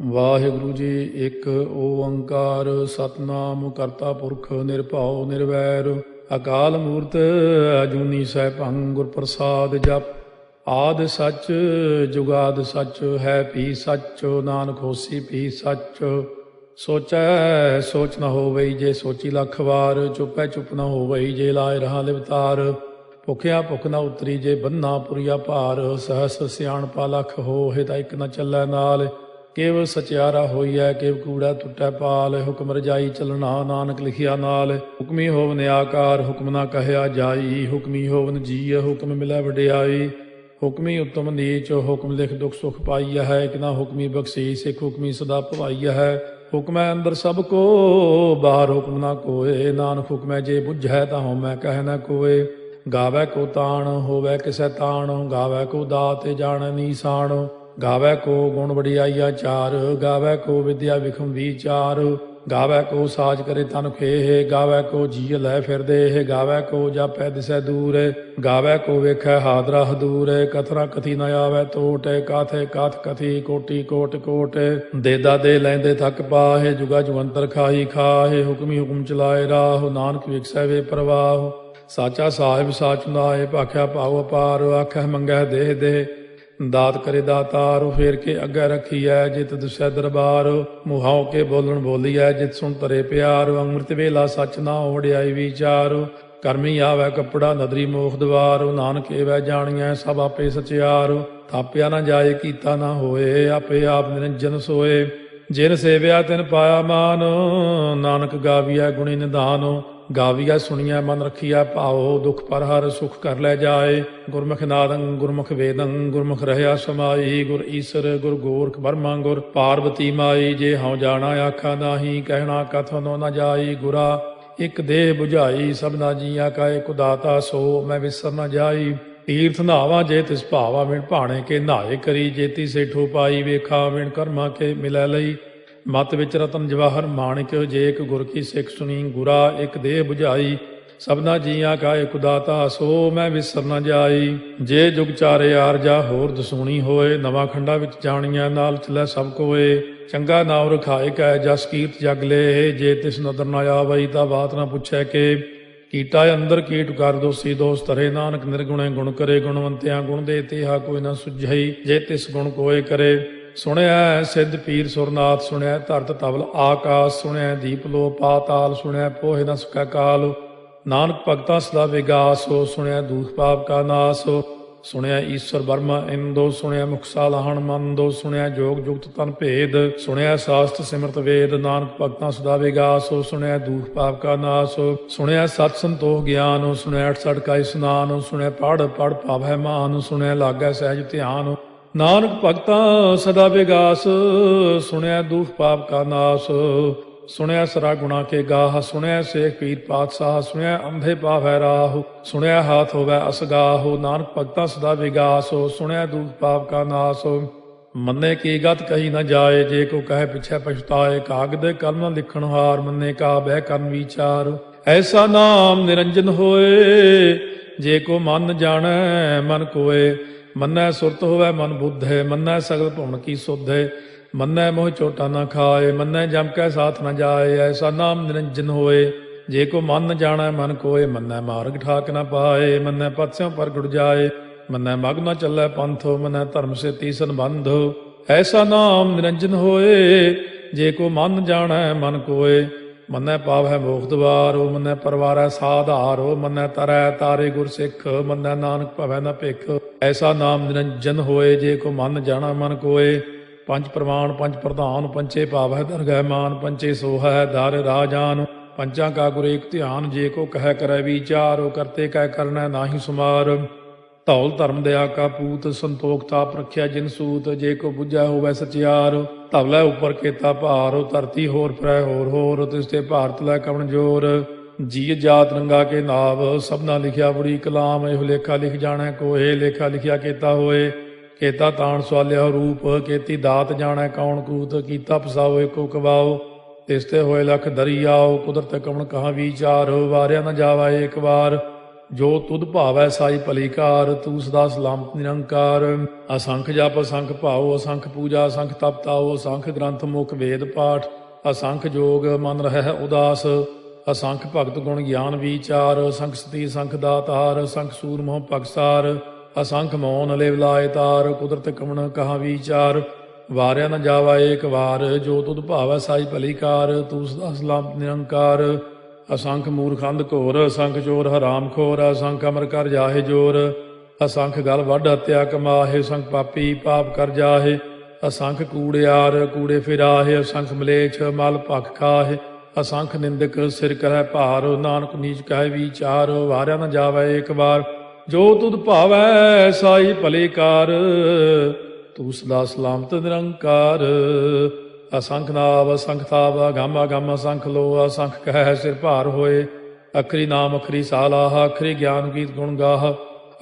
ਵਾਹਿਗੁਰੂ ਜੀ। ਇੱਕ ਓੰਕਾਰ ਸਤਨਾਮ ਕਰਤਾ ਪੁਰਖ ਨਿਰਭਉ ਨਿਰਵੈਰ ਅਕਾਲ ਮੂਰਤ ਅਜੂਨੀ ਸੈਭੰ ਗੁਰ ਪ੍ਰਸਾਦ ਜਪ। ਆਦਿ ਸੱਚ ਜੁਗਾਦ ਸੱਚ ਹੈ ਭੀ ਸੱਚ ਨਾਨਕ ਹੋਸੀ ਭੀ ਸੱਚ। ਸੋਚੈ ਸੋਚ ਨ ਹੋਵਈ ਜੇ ਸੋਚੀ ਲੱਖ ਵਾਰ। ਚੁੱਪੈ ਚੁੱਪ ਨ ਹੋਵਈ ਜੇ ਲਾਇ ਰਹਾ ਲਿਵਤਾਰ। ਭੁਖਿਆ ਭੁਖ ਨ ਉਤਰੀ ਜੇ ਬੰਨਾ ਪੁਰੀਆ ਭਾਰ। ਸਹਸ ਸਿਆਣਪਾ ਲਖ ਹੋਹਿ ਤਾਂ ਇੱਕ ਨ ਚੱਲੈ ਨਾਲ। ਕੇਵ ਸਚਿਆਰਾ ਹੋਈਐ ਕੇਵ ਕੂੜਾ ਟੁੱਟੈ ਪਾਲ। ਹੁਕਮ ਰਜਾਈ ਚੱਲਣਾ ਨਾਨਕ ਲਿਖਿਆ ਨਾਲ। ਹੁਕਮੀ ਹੋਵਨ ਆਕਾਰ ਹੁਕਮ ਨਾ ਕਹਿਆ ਜਾਈ। ਹੁਕਮੀ ਹੋਵਨ ਜੀਅ ਹੁਕਮ ਮਿਲੈ ਵਡਿਆਈ। ਹੁਕਮੀ ਉੱਤਮ ਨੀਚ ਹੁਕਮ ਲਿਖ ਦੁਖ ਸੁਖ ਪਾਈਆ ਹੈ। ਇੱਕ ਨਾ ਹੁਕਮੀ ਬਖਸ਼ੀਸ ਇੱਕ ਹੁਕਮੀ ਸਦਾ ਭਵਾਈਆ ਹੈ। ਹੁਕਮੈ ਅੰਦਰ ਸਭ ਕੋ ਬਾਹਰ ਹੁਕਮ ਨਾ ਕੋਏ। ਨਾਨਕ ਹੁਕਮੈ ਜੇ ਬੁਝੈ ਤਾਂ ਹਉਮੈ ਕਹਿ ਨ ਕੋਏ। ਗਾਵੈ ਕੋ ਤਾਣ ਹੋਵੈ ਕਿਸੈ ਤਾਣ। ਗਾਵੈ ਕੋ ਦਾਤ ਜਾਣੈ ਨੀਸਾਨ। ਗਾਵੈ ਕੋ ਗੁਣ ਵਡਿਆਈਆ ਚਾਰ। ਗਾਵੈ ਕੋ ਵਿਦਿਆ ਵਿਖਮ ਵੀਚਾਰ। ਗਾਵੈ ਕੋ ਸਾਜ ਕਰੇ ਤਨ ਖੇਹ। ਗਾਵੈ ਕੋ ਜੀਅ ਲੈ ਫਿਰਦੇ। ਗਾਵੈ ਕੋ ਜਾਪੈ ਦਿਸੈ ਦੂਰ। ਗਾਵੈ ਕੋ ਵੇਖੈ ਹਾਦਰਾ ਹਦੂਰ। ਕਥਨਾ ਕਥੀ ਨ ਆਵੈ ਟੋਟ। ਕਾਥੇ ਕਾਥ ਕਥੀ ਕੋਟੀ ਕੋਟ ਕੋਟ। ਦੇਦਾ ਦੇ ਲੈਂਦੇ ਥੱਕ ਪਾਹੇ। ਜੁਗਾ ਜੁਗੰਤਰ ਖਾਹੀ ਖਾਹੇ। ਹੁਕਮੀ ਹੁਕਮ ਚਲਾਏ ਰਾਹ। ਨਾਨਕ ਵਿਖਸੈ ਵੇ ਪ੍ਰਵਾਹ। ਸਾਚਾ ਸਾਹਿਬ ਸਾਚ ਨਾਏ ਭਾਖਿਆ ਭਾਉ ਅਪਾਰ। ਆਖੈ ਮੰਗੈ ਦੇਹ ਦੇਹ ਦਾਤ ਕਰੇ ਦਾਤਾਰ। ਫੇਰ ਕੇ ਅੱਗੇ ਰੱਖੀਐ ਜਿਤ ਦਿਸੈ ਦਰਬਾਰ। ਮੁਹਾਉ ਕੇ ਬੋਲਣ ਬੋਲੀਐ ਜਿਤ ਸੁਣ ਤਰੇ ਪਿਆਰ। ਅੰਮ੍ਰਿਤ ਵੇਲਾ ਸੱਚ ਨਾ ਵਡਿਆਈ ਵਿਚਾਰ। ਕਰਮੀ ਆਵੈ ਕੱਪੜਾ ਨਦਰੀ ਮੋਖ ਦਵਾਰ। ਨਾਨਕ ਏਵੈ ਜਾਣੀਐ ਸਭ ਆਪੇ ਸਚਿਆਰ। ਥਾਪਿਆ ਨਾ ਜਾਏ ਕੀਤਾ ਨਾ ਹੋਏ। ਆਪੇ ਆਪ ਨਿਰੰਜਨ ਸੋਏ। ਜਿਨ ਸੇਵਿਆ ਤਿਨ ਪਾਇਆ ਮਾਨ। ਨਾਨਕ ਗਾਵੀਐ ਗੁਣੀ ਨਿਧਾਨ। ਗਾਵੀਐ ਸੁਣੀਐ ਮਨ ਰਖੀਐ ਭਾਉ। ਦੁਖ ਪਰ ਹਰ ਸੁਖ ਕਰ ਲੈ ਜਾਏ। ਗੁਰਮੁਖ ਨਾਦੰ ਗੁਰਮੁਖ ਵੇਦੰ ਗੁਰਮੁਖ ਰਹਿਆ ਸਮਾਈ। ਗੁਰ ਈਸਰ ਗੁਰ ਗੋਰਖ ਬਰਮਾ ਗੁਰ ਪਾਰਬਤੀ ਮਾਈ। ਜੇ ਹਉ ਜਾਣਾ ਆਖਾ ਨਾਹੀ ਕਹਿਣਾ ਕਥਨੋ ਨ ਜਾਈ। ਗੁਰਾ ਇੱਕ ਦੇਹ 부ਝਾਈ ਸਭਨਾ ਜੀਆਂ ਕਾ ਇੱਕ ਦਾਤਾ। ਸੋ ਮੈਂ ਵਿਸਰ ਨ ਜਾਈ। ਤੀਰਥ ਨਹਾਵਾ ਜੇ ਤਿਸ ਭਾਵਾ ਵਿਣ ਭਾਣੇ ਕੇ ਨਹਾਏ ਕਰੀ। ਜੇਤੀ ਸੇਠੋ ਪਾਈ ਵੇਖਾ ਵਿਣ ਕਰਮਾ ਕੇ ਮਿਲੈ ਲਈ। ਮਤ ਵਿੱਚ ਰਤਨ ਜਵਾਹਰ ਮਾਣਿਕ ਜੇ ਇੱਕ ਗੁਰ ਕੀ ਸਿੱਖ ਸੁਣੀ। ਗੁਰਾ ਇੱਕ ਦੇਹ 부ਝਾਈ ਸਭਨਾ ਜੀਆਂ ਕਾ ਇੱਕ ਦਾਤਾ। ਸੋ ਮੈਂ ਵਿਸਰ ਨ ਜਾਈ। ਜੇ ਜੁਗ ਚਾਰੇ ਆਰਜਾ ਹੋਰ ਦਸੂਣੀ ਹੋਏ। ਨਵਾਂ ਖੰਡਾ ਵਿੱਚ ਜਾਣੀਆਂ ਨਾਲ ਚਲੈ ਸਭ ਕੋਏ। ਚੰਗਾ ਨਾਉ ਰਖਾਏ ਕੈ ਜਸ ਕੀਰਤ ਜਗ ਲੇ। ਜੇ ਤਿਸ ਨਦਰ ਨ ਆਵਈ ਤਾਂ ਬਾਤ ਨਾ ਪੁੱਛੈ ਕੇ। ਕੀਟਾ ਅੰਦਰ ਕੀਟ ਕਰ ਦੋਸੀ ਦੋਸ ਧਰੇ। ਨਾਨਕ ਨਿਰਗੁਣੇ ਗੁਣ ਕਰੇ। ਗੁਣਵੰਤਿਆਂ ਗੁਣ ਦੇ ਤੇਹਾ ਕੋਈ ਨਾ ਸੁਝਈ। ਜੇ ਤਿਸ ਗੁਣ ਕੋਏ ਕਰੇ। ਸੁਣਿਆ ਸਿੱਧ ਪੀਰ ਸੁਰਨਾਥ। ਸੁਣਿਆ ਧਰਤ ਤਵਲ ਆਕਾਸ। ਸੁਣਿਆ ਦੀਪ ਲੋ ਪਾਤਾਲ। ਸੁਣਿਆ ਪੋਹਿ ਨ ਸਕੈ ਕਾਲ। ਨਾਨਕ ਭਗਤਾਂ ਸਦਾ ਵਿਗਾਸ। ਸੁਣਿਆ ਦੂਖ ਪਾਪ ਕਾ ਨਾਸ। ਸੁਣਿਆ ਈਸ਼ਵਰ ਬਰਮਾ ਇੰਦੋ। ਸੁਣਿਆ ਮੁਖ ਸਾਲਾਹਣ ਮੰਦੋ। ਸੁਣਿਆ ਜੋਗ ਜੁਗਤ ਤਨ ਭੇਦ। ਸੁਣਿਆ ਸਾਸਤ ਸਿਮਰਤ ਵੇਦ। ਨਾਨਕ ਭਗਤਾਂ ਸਦਾ ਵਿਗਾਸ। ਸੁਣਿਆ ਦੂਖ ਪਾਪ ਕਾ ਨਾਸ। ਸੁਣਿਆ ਸਤ ਸੰਤੋਖ ਗਿਆਨ। ਸੁਣਿਆ 68 ਕਾ ਇਸਨਾਨ। ਸੁਣਿਆ ਪੜ ਪੜ ਭਾਵੈ ਮਾਨ। ਸੁਣਿਆ ਲਾਗੈ ਸਹਿਜ ਧਿਆਨ। ਨਾਨਕ ਭਗਤਾਂ ਸਦਾ ਵਿਗਾਸ। ਸੁਣਿਆ ਦੁਖ ਪਾਪ ਕਾ ਨਾਸ। ਸੁਣਿਆ ਸਰਾ ਗੁਣਾ ਕੇ ਗਾਹ। ਸੁਣਿਆ ਸੇਖ ਪੀਰ ਪਾਤਸ਼ਾਹ। ਸੁਣਿਆ ਅੰਧੇ ਪਾਵੈ ਰਾਹ। ਸੁਣਿਆ ਹਾਥ ਹੋਵੈ ਅਸਗਾਹ। ਨਾਨਕ ਭਗਤਾਂ ਸਦਾ ਵਿਗਾਸ। ਸੁਣਿਆ ਦੁਖ ਪਾਪ ਕਾ ਨਾਸ। ਮੰਨੇ ਕੀ ਗਤ ਕਹੀ ਨ ਜਾਏ। ਜੇ ਕੋ ਕਹੇ ਪਿਛੈ ਪਛਤਾਏ। ਕਾਗਦ ਕਲਮ ਲਿਖਣ ਹਾਰ। ਮੰਨੇ ਕਾ ਬਹਿ ਕਰਨ ਵਿਚਾਰ। ਐਸਾ ਨਾਮ ਨਿਰੰਜਨ ਹੋਏ। ਜੇ ਕੋ ਮਨ ਜਾਣੈ ਮਨ ਕੋਏ। ਮੰਨੈ ਸੁਰਤ ਹੋਵੈ ਮਨ ਬੁੱਧੇ। ਮੰਨੈ ਸਗਲ ਭੁਵਨ ਕੀ ਸੁਧੇ। ਮੰਨੈ ਮੋਹ ਚੋਟਾ ਨ ਖਾਏ। ਮੰਨੈ ਜਮ ਕੈ ਸਾਥ ਨ ਜਾਏ। ਐਸਾ ਨਾਮ ਨਿਰੰਜਨ ਹੋਏ। ਜੇ ਕੋ ਮਨ ਜਾਣੈ ਮਨ ਕੋਏ। ਮੰਨੈ ਮਾਰਗ ਠਾਕ ਨ ਪਾਏ। ਮੰਨੈ ਪਥ ਸਿਉ ਪ੍ਰਗਟ ਜਾਏ। ਮੰਨੈ ਮਗ ਨ ਚੱਲੈ ਪੰਥ। ਮੰਨੈ ਧਰਮ ਸੇਤੀ ਸੰਬੰਧ। ਐਸਾ ਨਾਮ ਨਿਰੰਜਨ ਹੋਏ। ਜੇ ਕੋ ਮਨ ਜਾਣੈ ਮਨ ਕੋਏ। ਮੰਨੈ ਪਾਵੈ ਮੋਖ ਦਵਾਰੋ। ਮੰਨੈ ਪਰਵਾਰੈ ਸਾਧਾਰੋ। ਮੰਨੈ ਤਰੈ ਤਾਰੇ ਗੁਰ ਸਿੱਖ। ਮੰਨੈ ਨਾਨਕ ਭਵੈ ਨ ਭਿਖ। ਐਸਾ ਨਾਮ ਨਿਰੰਜਨ ਹੋਏ। ਜੇ ਕੋ ਮਨ ਜਾਣਾ ਮਨ ਕੋਏ। ਪੰਜ ਪ੍ਰਮਾਣ ਪੰਜ ਪ੍ਰਧਾਨ। ਪੰਚੇ ਭਾਵੈ ਦਰਗਹਿ ਮਾਨ। ਪੰਚੇ ਸੋਹੈ ਦਰ ਰਾਜਾਨ। ਪੰਚਾਂ ਕਾ ਗੁਰ ਏਕ ਧਿਆਨ। ਜੇ ਕੋ ਕਹਿ ਕਰੈ ਵਿਚਾਰ। ਕਰਤੇ ਕਹਿ ਕਰਨੈ ਨਾਹੀ ਸੁਮਾਰ। ਧੌਲ ਧਰਮ ਦਇਆ ਕਾ ਪੂਤ। ਸੰਤੋਖ ਤਾਪ ਰੱਖਿਆ ਜਿਨ ਸੂਤ। ਜੇ ਕੋ ਬੁੱਝੈ ਹੋਵੈ ਸਚਿਆਰ। ਧਵਲੇ ਉੱਪਰ ਕੇਤਾ ਭਾਰ। ਧਰਤੀ ਹੋਰ ਫਿਰੈ ਹੋਰ ਹੋਰ। ਤਿਸ ਤੇ ਭਾਰਤ ਲੈ ਕਵਣ ਜੋਰ। ਜੀ ਜਾਤ ਰੰਗਾ ਕੇ ਨਾਵ। ਸਭਨਾ ਲਿਖਿਆ ਬੜੀ ਕਲਾਮ। ਇਹੋ ਲੇਖਾ ਲਿਖ ਜਾਣੈ ਕੋਏ। ਲੇਖਾ ਲਿਖਿਆ ਕੇਤਾ ਹੋਏ। ਕੇਤਾ ਤਾਣ ਸਵਾਲਿਆ ਰੂਪ। ਕੇਤੀ ਦਾਤ ਜਾਣੈ ਕੌਣ ਕੂਤ। ਕੀਤਾ ਪਸਾਓ ਏਕੋ ਕਵਾਓ। ਤਿਸ ਤੇ ਹੋਏ ਲਖ ਦਰਿਆਓ। ਕੁਦਰਤ ਕਵਣ ਕਹਾ ਵਿਚਾਰ। ਵਾਰਿਆ ਨ ਜਾਵਾ ਏਕ ਵਾਰ। ਜੋ ਤੁਧ ਭਾਵੈ ਸਾਈ ਭਲੀ ਕਾਰ, ਤੂੰ ਸਦਾ ਸਲਾਮਤ ਨਿਰੰਕਾਰ। ਅਸੰਖ ਜਪ ਅਸੰਖ ਭਾਉ, ਅਸੰਖ ਪੂਜਾ ਅਸੰਖ ਤਪ ਤਾਉ, ਅਸੰਖ ਗ੍ਰੰਥ ਮੁਖ ਵੇਦ ਪਾਠ, ਅਸੰਖ ਜੋਗ ਮਨ ਰਹਿ ਉਦਾਸ। ਅਸੰਖ ਭਗਤ ਗੁਣ ਗਿਆਨ ਵਿਚਾਰ, ਅਸੰਖ ਸਤੀ ਅਸੰਖ ਦਾਤਾਰ, ਅਸੰਖ ਸੂਰ ਮੋਹ ਭਗਸਾਰ। ਅਸੰਖ ਮੌਨ ਲਿਵ ਲਾਇ ਤਾਰ, ਕੁਦਰਤ ਕਵਣ ਕਹਾ ਵਿਚਾਰ। ਵਾਰਿਆ ਨ ਜਾਵਾ ਏਕ ਵਾਰ, ਜੋ ਤੁਧ ਭਾਵੈ ਸਾਈ ਭਲੀ ਕਾਰ, ਤੂੰ ਸਦਾ ਸਲਾਮਤ ਨਿਰੰਕਾਰ। ਅਸੰਖ ਮੂਰਖੰਦ ਘੋਰ, ਅਸੰਖ ਚੋਰ ਹਰਾਮ ਖੋਰ, ਅਸੰਖ ਅਮਰ ਕਰ ਜਾਹੇ ਜੋਰ। ਅਸੰਖ ਗਲ ਵੱਢ ਹੱਤਿਆ ਕਮਾਹੇ, ਅਸੰਖ ਪਾਪੀ ਪਾਪ ਕਰ ਜਾਹੇ। ਅਸੰਖ ਕੂੜਿਆਰ ਕੂੜੇ ਫਿਰਾਹੇ, ਅਸੰਖ ਮਲੇਛ ਮਲ ਭਖ ਖਾਹੇ। ਅਸੰਖ ਨਿੰਦਕ ਸਿਰ ਕਰੈ ਭਾਰ, ਨਾਨਕ ਨੀਚ ਕਹਿ ਵਿਚਾਰ। ਵਾਰਿਆ ਨ ਜਾਵੈ ਏਕ ਵਾਰ, ਜੋ ਤੁਧ ਭਾਵੈ ਸਾਈ ਭਲੀ ਕਾਰ, ਤੂੰ ਸਦਾ ਸਲਾਮਤ ਨਿਰੰਕਾਰ। ਅਸੰਖ ਨਾਵ ਅਸੰਖ ਤਾਵ, ਅਗੰਮ ਅਗੰਮ ਅਸੰਖ ਲੋ, ਅਸੰਖ ਕਹਿ ਸਿਰ ਭਾਰ ਹੋਏ। ਅਖਰੀ ਨਾਮ ਅਖਰੀ ਸਾਲਾਹ, ਅਖਰੀ ਗਿਆਨ ਗੀਤ ਗੁਣ ਗਾਹ।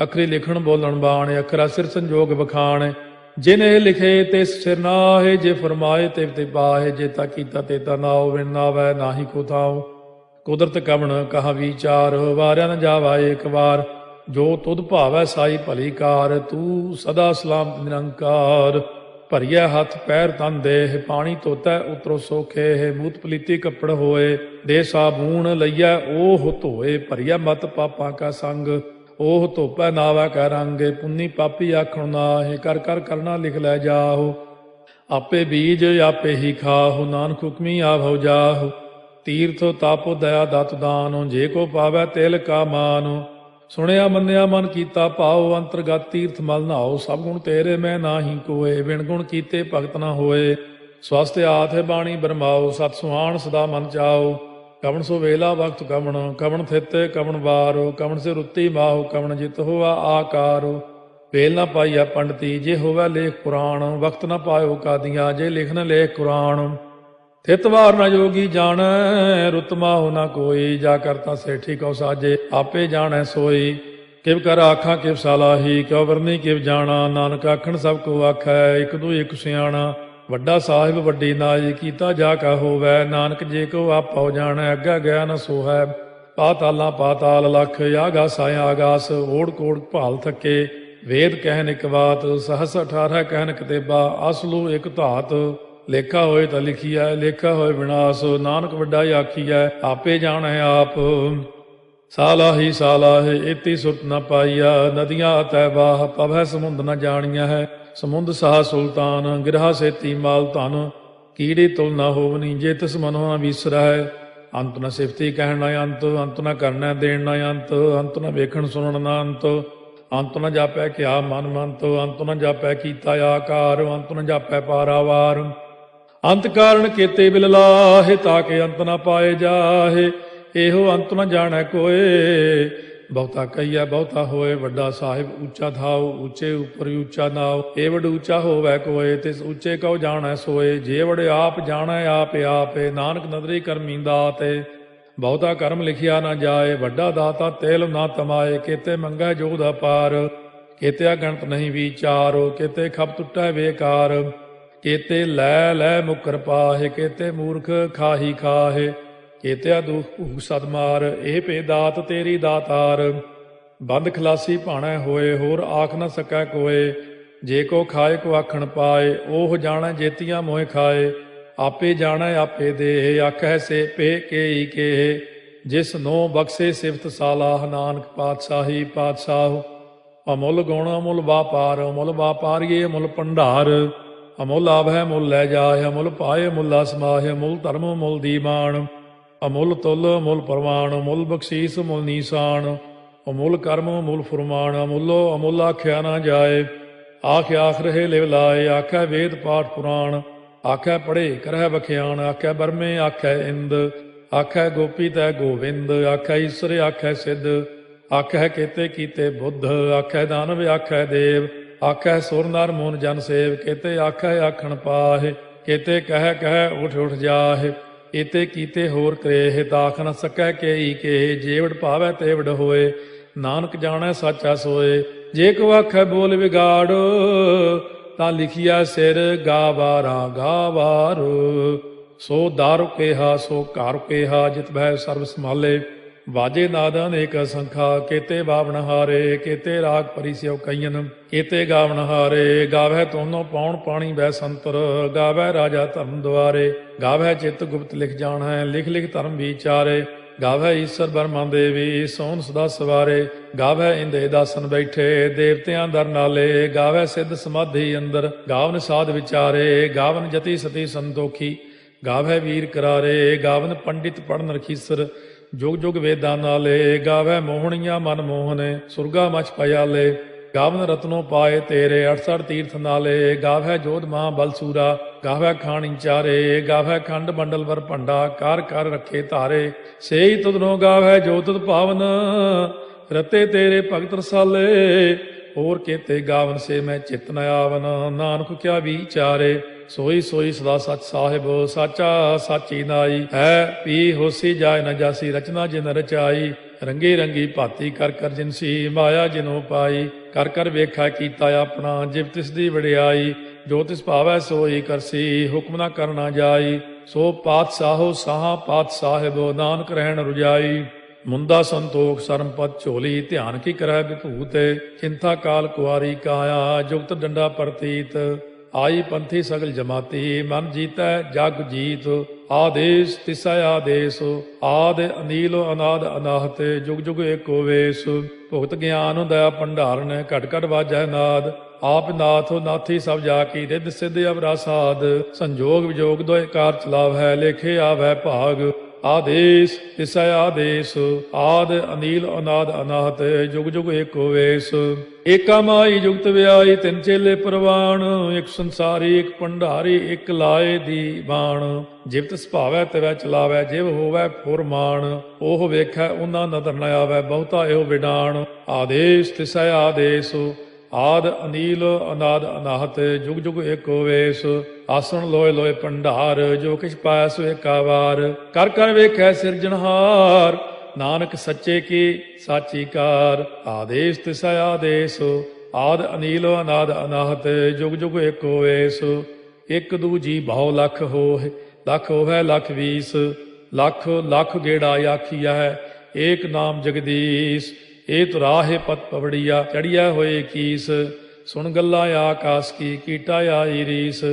ਅਖਰੀ ਲਿਖਣ ਬੋਲਣ ਬਾਣ, ਅਖਰਾ ਸਿਰ ਸੰਜੋਗ ਬਖਾਣ। ਜਿਨੇ ਲਿਖੇ ਤਿਸ ਸਿਰ ਨਾਹੇ, ਜੇ ਫਰਮਾਏ ਤਿਵ ਤੇ ਪਾਹੇ। ਜੇਤਾ ਕੀਤਾ ਤੇਤਾ ਨਾਉ, ਵਿਣ ਨਾਵੈ ਨਾਹੀ ਕੋ ਥਾਉ। ਕੁਦਰਤ ਕਵਣ ਕਹਾ ਵਿਚਾਰ, ਵਾਰਿਆ ਨ ਜਾਵਾ ਏਕ ਵਾਰ, ਜੋ ਤੁਧ ਭਾਵੈ ਸਾਈ ਭਲੀ ਕਾਰ, ਤੂੰ ਸਦਾ ਸਲਾਮਤ ਨਿਰੰਕਾਰ। ਭਰੀਐ ਹੱਥ ਪੈਰ ਤਨ ਦੇਹ, ਪਾਣੀ ਧੋਤੈ ਉਤਰੋ ਸੋਖੇ। ਮੂਤ ਪਲੀਤੀ ਕੱਪੜ ਹੋਏ, ਦੇ ਸਾਬੂਣ ਲਈਐ ਓਹ ਧੋਏ। ਭਰੀਐ ਮਤ ਪਾਪਾਂ ਕਾ ਸੰਗ, ਓਹ ਧੋਪੈ ਨਾਵੈ ਕੈ ਰੰਗ। ਪੁੰਨੀ ਪਾਪੀ ਆਖਣ ਨਾਹਿ, ਕਰ ਕਰ ਕਰਨਾ ਲਿਖ ਲੈ ਜਾਹੋ। ਆਪੇ ਬੀਜ ਆਪੇ ਹੀ ਖਾਹੋ, ਨਾਨਕ ਹੁਕਮੀ ਆਭਉ ਜਾਹੋ। ਤੀਰਥ ਤਾਪੋ ਦਇਆ ਦਤ ਦਾਨੋ, ਜੇ ਕੋ ਪਾਵੈ ਤਿਲ ਕਾ ਮਾਨੋ। ਸੁਣਿਆ ਮੰਨਿਆ ਮਨ ਕੀਤਾ ਭਾਉ, ਅੰਤਰਗਤ ਤੀਰਥ ਮਲ ਨਹਾਉ। ਸਭ ਗੁਣ ਤੇਰੇ ਮੈਂ ਨਾਹੀ ਕੋਏ, ਬਿਨ ਗੁਣ ਕੀਤੇ ਭਗਤ ਨਾ ਹੋਏ। ਸਵਸਤ ਆਥ ਬਾਣੀ ਬਰਮਾਓ, ਸਤ ਸੁਹਾਣ ਸਦਾ ਮਨ ਚਾਓ। ਕਵਣ ਸੋ ਵੇਲਾ ਵਕਤ ਕਵਣ, ਕਵਣ ਥਿਤ ਕਵਣ ਵਾਰੋ। ਕਵਣ ਸੇ ਰੁੱਤੀ ਮਾਹੋ, ਕਵਣ ਜਿਤ ਹੋਵਾ ਆਕਾਰੋ। ਵੇਲ ਨਾ ਪਾਈਆ ਪੰਡਤੀ, ਜੇ ਹੋਵੈ ਲੇਖ ਪੁਰਾਣ। ਵਕਤ ਨਾ ਪਾਇਓ ਕਾਦੀਆਂ, ਜੇ ਲਿਖਨ ਲੇਖ ਕੁਰਾਨ। ਥਿਤ ਵਾਰ ਨਾ ਜੋਗੀ ਜਾਣੈ, ਰੁੱਤ ਮਾਹੁ ਨਾ ਕੋਈ। ਜਾ ਕਰਤਾ ਸੇਠੀ ਕਉ ਸਾਜੇ, ਆਪੇ ਜਾਣੈ ਸੋਈ। ਕਿਵ ਕਰ ਆਖਾਂ ਕਿਵ ਸਾਲਾਹੀ, ਕਿਉ ਵਰਨੀ ਕਿਵ ਜਾਣਾ। ਨਾਨਕ ਆਖਣ ਸਭ ਕੋ ਆਖੈ, ਇਕ ਦੂ ਇਕ ਸਿਆਣਾ। ਵੱਡਾ ਸਾਹਿਬ ਵੱਡੀ ਨਾਈ, ਕੀਤਾ ਜਾ ਕਾ ਹੋਵੈ। ਨਾਨਕ ਜੇ ਕੋ ਆਪਉ ਜਾਣੈ, ਅੱਗਾ ਗਿਆ ਨ ਸੋਹੈ। ਪਾਤਾਲਾਂ ਪਾਤਾਲ ਲਖ, ਆਗਾਸਾਂ ਆਗਾਸ। ਓੜ ਕੋੜ ਭਾਲ ਥੱਕੇ, ਵੇਦ ਕਹਿਨ ਇਕ ਬਾਤ। ਸਹਸ 18 ਕਹਿਨ ਕਤੇਬਾ, ਅਸਲੂ ਇਕ ਧਾਤ। ਲੇਖਾ ਹੋਏ ਤਾਂ ਲਿਖੀਐ, ਲੇਖਾ ਹੋਏ ਵਿਨਾਸ਼। ਨਾਨਕ ਵੱਡਾ ਆਖੀਐ, ਆਪੇ ਜਾਣੈ ਆਪ। ਸਾਲਾਹੀ ਸਾਲਾਹੇ, ਏਤੀ ਸੁਰਤ ਨ ਪਾਈਆ। ਨਦੀਆਂ ਅਤੈ ਬਾਹ, ਪਵੈ ਸਮੁੰਦ ਨ ਜਾਣੀਆ ਹੈ। ਸਮੁੰਦ ਸਾਹ ਸੁਲਤਾਨ, ਗਿਰਹਾ ਸੇਤੀ ਮਾਲ ਧਨ। ਕੀੜੀ ਤੁਲ ਨ ਹੋਵਨੀ, ਜੇ ਤਿਸ ਮਨੋ ਨ ਵਿਸਰੈ। ਅੰਤ ਨ ਸਿਫਤੀ ਕਹਿਣ ਨ ਅੰਤ, ਅੰਤ ਨ ਕਰਨੈ ਦੇਣ ਨ ਅੰਤ। ਅੰਤ ਨ ਵੇਖਣ ਸੁਣਨ ਨ ਅੰਤ, ਅੰਤ ਨ ਜਾਪੈ ਕਿਆ ਮਨ ਮੰਤ। ਅੰਤ ਨ ਜਾਪੈ ਕੀਤਾ ਆਕਾਰ, ਅੰਤ ਨ ਜਾਪੈ ਪਾਰਾਵਾਰ। ਅੰਤ ਕਾਰਨ ਕੇਤੇ ਬਿਲ ਲਾਹੇ, ਤਾਕੇ ਅੰਤ ਨ ਪਾਏ ਜਾਹੇ। ਇਹੋ ਅੰਤ ਨ ਜਾਣੈ ਕੋਏ, ਬਹੁਤਾ ਕਹੀਐ ਬਹੁਤਾ ਹੋਏ। ਵੱਡਾ ਸਾਹਿਬ ਉੱਚਾ ਥਾਉ, ਉੱਚੇ ਉੱਪਰ ਉੱਚਾ ਨਾਉ। ਏ ਵਡ ਉੱਚਾ ਹੋਵੈ ਕੋਏ, ਤਿਸ ਉੱਚੇ ਕਉ ਜਾਣੈ ਸੋਏ। ਜੇ ਵਡ ਆਪ ਜਾਣੈ ਆਪੇ ਆਪੇ, ਨਾਨਕ ਨਦਰੀ ਕਰਮੀ ਦਾਤੇ। ਬਹੁਤਾ ਕਰਮ ਲਿਖਿਆ ਨਾ ਜਾਏ, ਵੱਡਾ ਦਾਤਾ ਤੇਲ ਨਾ ਤਮਾਏ। ਕੇਤੇ ਮੰਗੈ ਜੋਗ ਅਪਾਰ, ਕੇਤੇ ਅਗਣਤ ਨਹੀਂ ਵਿਚਾਰੋ। ਕੇਤੇ ਖਪ ਟੁੱਟੈ ਬੇਕਾਰ, ਕੇਤੇ ਲੈ ਲੈ ਮੁਕਰ ਪਾਹੇ। ਕੇਤੇ ਮੂਰਖ ਖਾਹੀ ਖਾਹੇ, ਕੇਤਿਆ ਦੁਖ ਭੂਖ ਸਦ ਮਾਰ। ਇਹ ਭੇ ਦਾਤ ਤੇਰੀ ਦਾਤਾਰ, ਬੰਦ ਖਲਾਸੀ ਭਾਣੈ ਹੋਏ। ਹੋਰ ਆਖ ਨ ਸਕੈ ਕੋਏ, ਜੇ ਕੋ ਖਾਏ ਕੋ ਆਖਣ ਪਾਏ। ਉਹ ਜਾਣੈ ਜੇਤੀਆਂ ਮੋਹਿ ਖਾਏ, ਆਪੇ ਜਾਣੈ ਆਪੇ ਦੇ। ਆਖੈ ਸੇ ਪੇ ਕੇਈ ਕੇ, ਜਿਸ ਨੋ ਬਖਸ਼ੇ ਸਿਫਤ ਸਾਲਾਹ। ਨਾਨਕ ਪਾਤਸ਼ਾਹੀ ਪਾਤਸ਼ਾਹ, ਅਮੁੱਲ ਗੁਣ ਅਮੁੱਲ ਵਾਪਾਰ। ਅਮੁੱਲ ਵਾਪਾਰੀਏ ਅਮੁੱਲ ਭੰਡਾਰ, ਅਮੁੱਲ ਆਭੈ ਮੁੱਲ ਲੈ ਜਾਏ। ਅਮੁੱਲ ਪਾਏ ਮੁੱਲਾ ਸਮਾਹੇ, ਅਮੁੱਲ ਧਰਮ ਮੁੱਲ ਦੀਵਾਨ। ਅਮੁੱਲ ਤੁਲ ਅਮੁੱਲ ਪ੍ਰਵਾਨ, ਅਮੁੱਲ ਬਖਸ਼ੀਸ ਅਮੁੱਲ ਨੀਸਾਨ। ਅਮੁੱਲ ਕਰਮ ਅਮੁੱਲ ਫੁਰਮਾਨ, ਅਮੁੱਲੋ ਅਮੁੱਲ ਆਖਿਆ ਨਾ ਜਾਏ। ਆਖ ਆਖ ਰਹੇ ਲਿਵ ਲਾਏ, ਆਖੈ ਵੇਦ ਪਾਠ ਪੁਰਾਣ। ਆਖੈ ਪੜ੍ਹੇ ਕਰਹਿ ਬਖਿਆਣ, ਆਖੈ ਬਰਮੇ ਆਖੈ ਇੰਦ। ਆਖੈ ਗੋਪੀ ਤੈ ਗੋਵਿੰਦ, ਆਖੈ ਈਸਰ ਆਖੈ ਸਿੱਧ। ਆਖੈ ਕੇਤੇ ਕੀਤੇ ਬੁੱਧ, ਆਖੈ ਦਾਨਵ ਆਖੈ ਦੇਵ। ਆਖੈ ਸੁਰ ਨਰ ਮੂਨ ਜਨ ਸੇਵ, ਕੇਤੇ ਆਖੈ ਆਖਣ ਪਾਹੇ। ਕੇਤੇ ਕਹਿ ਕਹਿ ਉਠ ਉਠ ਜਾਹੇ, ਏਤੇ ਕੀਤੇ ਹੋਰ ਕਰੇਹ। ਤਾਖ ਨ ਸਕੈ ਕੇਈ ਕੇ, ਜੇਵੜ ਭਾਵੈ ਤੇਵੜ ਹੋਏ। ਨਾਨਕ ਜਾਣੈ ਸਾਚਾ ਸੋਏ, ਜੇ ਕੋ ਆਖੈ ਬੋਲ ਵਿਗਾੜ। ਤਾਂ ਲਿਖਿਆ ਸਿਰ ਗਾਵਾਰਾ ਗਾਵਾਰ। ਸੋ ਦਾਰੂ ਕੇਹਾ ਸੋ ਘਰ ਕੇਹਾ, ਜਿਤ ਭੈ ਸਰਬ ਸੰਭਾਲੇ। ਵਾਜੇ ਨਾਦ ਅਨੇਕ ਸੰਖਾ ਕੀਤੇ ਬਾਵਨ ਹਾਰੇ ਕੀਤੇ ਰਾਗ ਪਰੀ ਸਿਉ ਕਈਨ ਕੀਤੇ ਗਾਵਨ ਹਾਰੇ ਗਾਵੈ ਤੋਨੋ ਪੌਣ ਪਾਣੀ ਬੈ ਸੰਤਰ ਗਾਵੈ ਰਾਜਾ ਧਰਮ ਦੁਆਰੇ ਗਾਵੈ ਚਿਤ ਗੁਪਤ ਲਿਖ ਜਾਣੈ ਲਿਖ ਲਿਖ ਧਰਮ ਵਿਚਾਰੇ ਗਾਵੈ ਈਸ਼ਰ ਬਰਮਾ ਦੇਵੀ ਸੋਨ ਸਦਾ ਸਵਾਰੇ ਗਾਵੈ ਇੰਦੇ ਦਾਸਨ ਬੈਠੇ ਦੇਵਤਿਆਂ ਦਰ ਨਾਲੇ ਗਾਵੈ ਸਿੱਧ ਸਮਾਧੀ ਅੰਦਰ ਗਾਵਨ ਸਾਧ ਵਿਚਾਰੇ ਗਾਵਨ ਜਤੀ ਸਤੀ ਸੰਤੋਖੀ ਗਾਵੈ ਵੀਰ ਕਰਾਰੇ ਗਾਵਨ ਪੰਡਿਤ ਪੜਨ ਰਖੀਸਰ ਜੁਗ ਜੁਗ ਵੇਦਾਂ ਨਾਲੇ ਗਾਵੈ ਮੋਹਣੀਆਂ ਮਨ ਮੋਹਨੇ ਸੁਰਗਾ ਮਛ ਪਿਆਲੇ ਗਾਵਨ ਰਤਨੋ ਪਾਏ ਤੇਰੇ 68 ਤੀਰਥ ਨਾਲੇ ਗਾਵੈ ਜੋਧ ਮਹਾ ਬਲਸੂਰਾ ਗਾਵੈ ਖਾਣੀ ਚਾਰੇ ਗਾਵੈ ਖੰਡ ਮੰਡਲ ਵਰ ਭੰਡਾ ਕਰ ਕਰ ਰੱਖੇ ਧਾਰੇ ਸੇਈ ਤੁਧਨੋ ਗਾਵੈ ਜੋ ਤੁਧ ਭਾਵਨ ਰਤੇ ਤੇਰੇ ਭਗਤ ਰਸਾਲੇ ਹੋਰ ਕੇਤੇ ਗਾਵਨ ਸੇ ਮੈਂ ਚਿਤ ਨ ਆਵਨ ਨਾਨਕ ਕਿਆ ਵਿਚਾਰੇ ਸੋਈ ਸੋਈ ਸਦਾ ਸਚ ਸਾਹਿਬ ਸਾਚਾ ਸਾਚੀ ਨਾਈ ਹੈ ਪੀ ਹੋਸੀ ਜਾਏ ਨ ਜਾਸੀ ਰਚਨਾ ਜਿਨ ਰਚਾਈ ਰੰਗੀ ਰੰਗੀ ਭਾਤੀ ਕਰ ਕਰ ਜਿਨਸੀ ਮਾਇਆ ਜਿਨੋ ਪਾਈ ਕਰ ਕਰ ਵੇਖਾ ਕੀਤਾ ਆਪਣਾ ਜਿਵ ਤਿਸ ਦੀ ਵਡਿਆਈ ਜੋ ਤਿਸ ਭਾਵੈ ਸੋਈ ਕਰਸੀ ਹੁਕਮ ਨਾ ਕਰਨਾ ਜਾਈ ਸੋ ਪਾਤਸ਼ਾਹੋ ਸਾਹਾ ਪਾਤ ਸਾਹਿਬ ਨਾਨਕ ਰਹਿਣ ਰੁਜਾਈ ਮੁੰਦਾ ਸੰਤੋਖ ਸਰਮਪਤ ਝੋਲੀ ਧਿਆਨ ਕੀ ਕਰੈ ਵਿਭੂਤ ਚਿੰਤਾ ਕਾਲ ਕੁਆਰੀ ਕਾਇਆ ਜੁਗਤ ਡੰਡਾ ਪ੍ਰਤੀਤ ਆਈ ਪੰਥੀ ਸਗਲ ਜਮਾਤੀ ਮਨ ਜੀਤੈ ਜਗ ਜੀਤ ਆਦੇਸ਼ ਤਿਸੈ ਆਦੇਸ਼ ਆਦ ਅਨੀਲ ਅਨਾਦ ਅਨਾਹਤ ਜੁਗ ਜੁਗ ਏਕੋ ਵੇਸ ਭੁਗਤ ਗਿਆਨ ਦਇਆ ਭੰਡਾਰਨ ਘਟ ਘਟ ਵਾਜੈ ਨਾਦ ਆਪ ਨਾਥ ਨਾਥੀ ਸਭ ਜਾ ਕੀ ਰਿੱਧ ਸਿੱਧ ਅਵਰਾ ਸਾਧ ਸੰਜੋਗ ਵਿਜੋਗ ਦੋਇ ਕਾਰ ਚਲਾਵ ਹੈ ਲੇਖੇ ਆਵੈ ਭਾਗ ਆਦੇਸ਼ ਤਿਸੈ ਆਦੇਸ਼ ਆਦ ਅਨੀਲ ਅਨਾਦ ਅਨਾਹਤ ਜੁਗ ਜੁਗ ਏਕੋ ਵੇਸ ਏਕਾ ਮਾਈ ਜੁਗਤ ਵਿਆਈ ਤਿੰਨ ਚੇਲੇ ਪ੍ਰਵਾਨ ਇੱਕ ਸੰਸਾਰੀ ਇੱਕ ਭੰਡਾਰੀ ਇੱਕ ਲਾਏ ਦੀ ਬਾਣ ਜਿਵ ਤਿਸ ਭਾਵੈ ਤਿਵੈ ਚਲਾਵੈ ਜਿਵ ਹੋਵੈ ਫੁਰਮਾਨ ਉਹ ਵੇਖੈ ਉਹਨਾਂ ਨਦਰ ਨ ਆਵੈ ਬਹੁਤਾ ਇਹੋ ਵਿਡਾਣ ਆਦੇਸ਼ ਤਿਸੈ ਆਦੇਸ਼ ਆਦ ਅਨੀਲ ਅਨਾਦ ਅਨਾਹਤ ਜੁਗ ਜੁਗ ਏਕੋ ਵੇਸ ਆਸਣ ਲੋਏ ਲੋਏ ਭੰਡਾਰ ਜੋ ਕਿਛ ਪਾਇਆ ਸੋ ਏਕਾ ਵਾਰ ਕਰ ਕਰ ਵੇਖੈ ਸਿਰਜਣਹਾਰ ਨਾਨਕ ਸੱਚੇ ਕੀ ਸਾਚੀ ਕਾਰ ਆਦੇਸ਼ ਤਿਸੈ ਆਦੇਸ਼ ਆਦ ਅਨੀਲ ਅਨਾਦ ਅਨਾਹਤ ਜੁਗ ਜੁਗ ਏਕੋ ਵੇਸ ਇੱਕ ਦੂਜੀ ਬਹੁ ਲੱਖ ਹੋਏ ਲੱਖ ਹੋਵੇ ਲੱਖ 20 ਲੱਖ ਲੱਖ ਗੇੜਾ ਆਖੀਆ ਹੈ ਏਕ ਨਾਮ ਜਗਦੀਸ਼ ਇਹ ਤੁਰਾਹੇ ਪਤ ਪਵੜੀਆ ਚੜੀਆ ਹੋਏ ਕੀਸ ਸੁਣ ਗੱਲਾਂ ਆਕਾਸ ਕੀ ਕੀਟਾ ਆਈ ਰੀਸ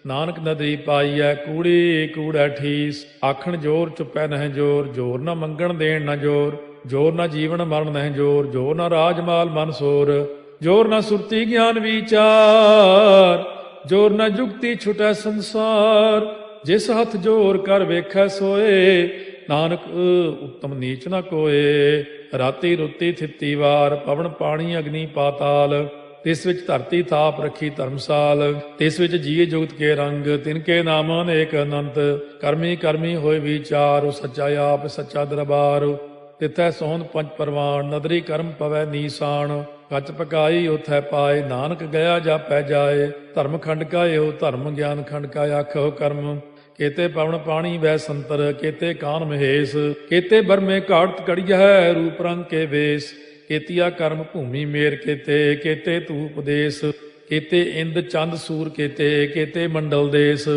ਨਾਨਕ ਨਦਰੀ ਪਾਈਐ ਕੂੜੀ ਕੂੜਾ ਠੀਸ ਆਖਣ ਜੋਰ ਚੁੱਪੈ ਨਹਿ ਜੋਰ ਜੋਰ ਨਾ ਮੰਗਣ ਦੇਣ ਨਾ ਜੋਰ ਜੋਰ ਨਾ ਜੀਵਨ ਮਰਨ ਨਹਿ ਜੋਰ ਜੋਰ ਨਾ ਰਾਜਮਾਲ ਮਨ ਸੋਰ ਜੋਰ ਨਾ ਸੁਰਤੀ ਗਿਆਨ ਵਿਚਾਰ ਜੋਰ ਨਾ ਜੁਗਤੀ ਛੁਟੈ ਸੰਸਾਰ ਜਿਸ ਹੱਥ ਜੋਰ ਕਰ ਵੇਖੈ ਸੋਏ ਨਾਨਕ ਉੱਤਮ ਨੀਚ ਨਾ ਕੋਏ ਰਾਤੀ ਰੁੱਤੀ ਥਿੱਤੀ ਵਾਰ ਪਵਨ ਪਾਣੀ ਅਗਨੀ ਪਾਤਾਲ ਤਿਸ ਵਿੱਚ ਧਰਤੀ ਥਾਪ ਰੱਖੀ ਧਰਮਸਾਲ ਤਿਸ ਵਿੱਚ ਜੀਏ ਜੁਗਤ ਕੇ ਰੰਗ ਤਿਨ ਕੇ ਨਾਮ ਅਨੇਕ ਅਨੰਤ ਕਰਮੀ ਕਰਮੀ ਹੋਏ ਵਿਚਾਰ ਸੱਚਾ ਆਪ ਸੱਚਾ ਦਰਬਾਰ ਤਿਥੈ ਸੋਹਣ ਪੰਜ ਪਰਵਾਨ ਨਦਰੀ ਕਰਮ ਪਵੈ ਨੀਸਾਨ ਕੱਚ ਪਕਾਈ ਉਥੈ ਪਾਏ ਨਾਨਕ ਗਿਆ ਜਾਪੈ ਜਾਏ ਧਰਮ ਖੰਡ ਕਾ ਇਹੋ ਧਰਮ ਗਿਆਨ ਖੰਡ ਕਾ ਆਖੋ ਕਰਮ केते पवन पाणी वै संतर केते कान महेश केते बरमे घाट कड़िया है रूप रंग के वेश केतिया कर्म भूमि मेर केते केते तू उपदेश केते इंद चंद सूर केते केते मंडल देश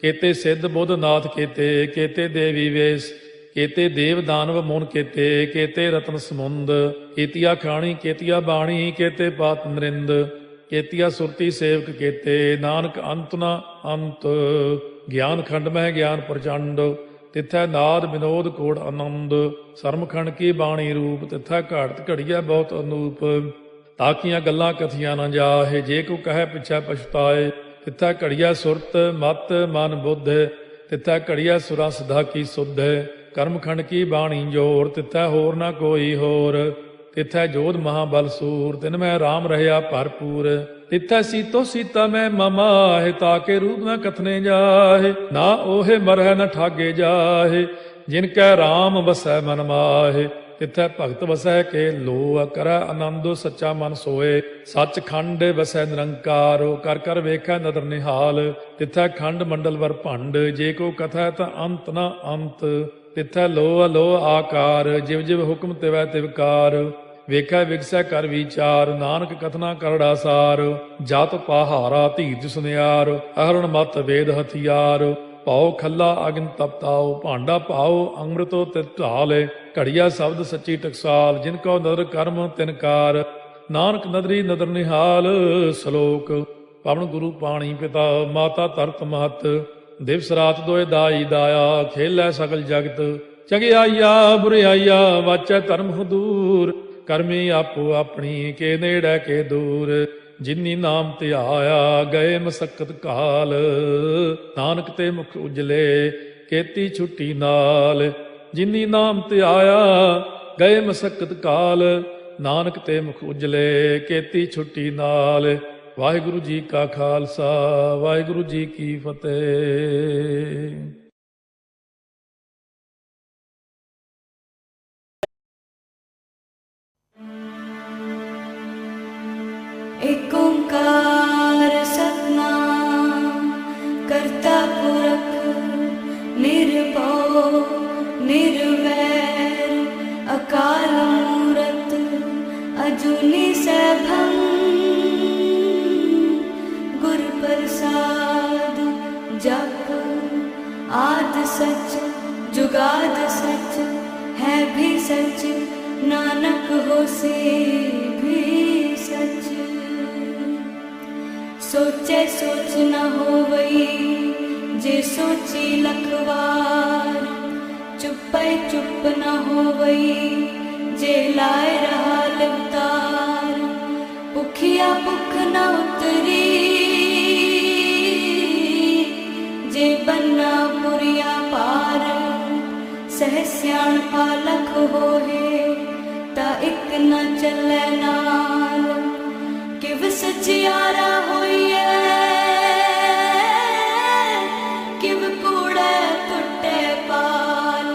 केते सिद्ध बुध नाथ केते केते देवी वेश केते देव दानव मुन केते केते रतन समुंद केतिया खाणी केतिया बाणी केते पात नरिंद केतिया सुरती सेवक केते नानक अंत न अंत ਗਿਆਨ ਖੰਡ ਮਹਿ ਗਿਆਨ ਪ੍ਰਚੰਡ ਤਿੱਥੈ ਨਾਦ ਵਿਨੋਦ ਕੋੜ ਆਨੰਦ ਸਰਮਖੰਡ ਕੀ ਬਾਣੀ ਰੂਪ ਤਿੱਥੈ ਘਾੜਤ ਘੜੀਐ ਬਹੁਤ ਅਨੂਪ ਤਾਕੀਆਂ ਗੱਲਾਂ ਕਥੀਆਂ ਨਾ ਜਾਹੇ ਜੇ ਕੋ ਕਹੈ ਪਿਛੈ ਪਛਤਾਏ ਤਿੱਥੈ ਘੜੀਐ ਸੁਰਤ ਮਤ ਮਨ ਬੁੱਧ ਤਿੱਥੈ ਘੜੀਐ ਸੁਰਾ ਸਦਾ ਕੀ ਸੁਧ ਕਰਮਖੰਡ ਕੀ ਬਾਣੀ ਜੋਰ ਤਿੱਥੈ ਹੋਰ ਨਾ ਕੋਈ ਹੋਰ ਤਿੱਥੈ ਜੋਧ ਮਹਾਬਲ ਸੂਰ ਤਿਨ ਮੈਂ ਰਾਮ ਰਹਿਆ ਭਰਪੂਰ ਤਿੱਥੈ ਸੀਤੋ ਸੀਤਾ ਮੈਂ ਮਮਾਹਿ ਤਾਕੇ ਰੂਪ ਨ ਕਥਨੇ ਜਾਹੇ ਨਾ ਓਹੇ ਮਰਹਿ ਨ ਠਾਗੇ ਜਾਹੇ ਜਿਨ ਕੈ ਰਾਮ ਵਸੈ ਮਨ ਮਾਹੇ ਤਿੱਥੈ ਭਗਤ ਵਸੈ ਕੇ ਲੋ ਕਰੈ ਆਨੰਦੋ ਸੱਚਾ ਮਨ ਸੋਏ ਸੱਚ ਖੰਡ ਵਸੈ ਨਿਰੰਕਾਰ ਕਰ ਕਰ ਵੇਖੈ ਨਦਰ ਨਿਹਾਲ ਤਿੱਥੈ ਖੰਡ ਮੰਡਲ ਵਰ ਭੰਡ ਜੇ ਕੋ ਕਥੈ ਤਾਂ ਅੰਤ ਨ ਅੰਤ ਤਿੱਥੈ ਲੋ ਅਲੋ ਆਕਾਰ ਜਿਵ ਜਿਵ ਹੁਕਮ ਤਿਵੈ ਤਿਵਕਾਰ ਵੇਖੈ ਵਿਗਸੈ ਕਰ ਵਿਚਾਰ ਨਾਨਕ ਕਥਨਾ ਕਰੜਾ ਸਾਰ ਜਤ ਪਹਾਰਾ ਧੀਰਜ ਸੁਨਿਆਰ ਅਹਰਣ ਮਤ ਵੇਦ ਹਥਿਆਰ ਪਾਓ ਖੱਲਾ ਅਗਨ ਤਪਤਾਓ, ਭਾਂਡਾ ਪਾਓ ਅੰਮ੍ਰਿਤੋ ਤਿਤ ਢਾਲ। ਘੜੀਆ ਸ਼ਬਦ ਸੱਚੀ ਟਕਸਾਲ, ਜਿਨ ਕੋ ਨਦਰ ਕਰਮ ਤਿਨਕਾਰ। ਨਾਨਕ ਨਦਰੀ ਨਦਰ ਨਿਹਾਲ। ਸ਼ਲੋਕ। ਪਵਨ ਗੁਰੂ ਪਾਣੀ ਪਿਤਾ, ਮਾਤਾ ਧਰਤ ਮਹਤ। ਦਿਵਸ ਰਾਤ ਦੋਇ ਦਾਈ ਦਾਇਆ, ਖੇਲੈ ਸਗਲ ਜਗਤ। ਚੰਗਿਆਈਆ ਬੁਰਿਆਈਆ, ਵਾਚੈ ਧਰਮ ਹਦੂਰ। ਕਰਮੀ ਆਪੋ ਆਪਣੀ, ਕੇ ਨੇੜੇ ਕੇ ਦੂਰ। ਜਿਨੀ ਨਾਮ ਧਿਆਇਆ, ਗਏ ਮਸਕਤ ਕਾਲ। ਨਾਨਕ ਤੇ ਮੁਖ ਉਜਲੇ, ਕੀਤੀ ਛੁੱਟੀ ਨਾਲ। ਜਿਨੀ ਨਾਮ ਧਿਆਇਆ, ਗਏ ਮਸਕਤ ਕਾਲ। ਨਾਨਕ ਤੇ ਮੁਖ ਉਜਲੇ, ਕੀਤੀ ਛੁੱਟੀ ਨਾਲ। ਵਾਹਿਗੁਰੂ ਜੀ ਕਾ ਖਾਲਸਾ, ਵਾਹਿਗੁਰੂ ਜੀ ਕੀ ਫਤਿਹ। ਏਕ ਓੰਕਾਰ ਸਤਿਨਾਮ ਕਰਤਾ ਪੁਰਖ ਨਿਰਭਉ ਨਿਰਵੈਰ ਅਕਾਲ ਮੂਰਤ ਅਜੂਨੀ ਸੈਭੰ ਗੁਰ ਪ੍ਰਸਾਦ ਜਪ ਆਦ ਸਚ ਜੁਗਾਦ ਸਚ ਹੈ ਵੀ ਸਚ ਨਾਨਕ ਹੋਸੀ ਵੀ ਸਚ। सोचे सोच न होवई जे सोची लखवार। चुपै चुप न होवई जे लाए रहा लवतार। भुखिया भुख न उतरी जे बन्ना पुरिया पार। सह सियाण पालख होए ता इक न चलै नाल। किव सचियारा होइए किव कूड़े टुटे पाल।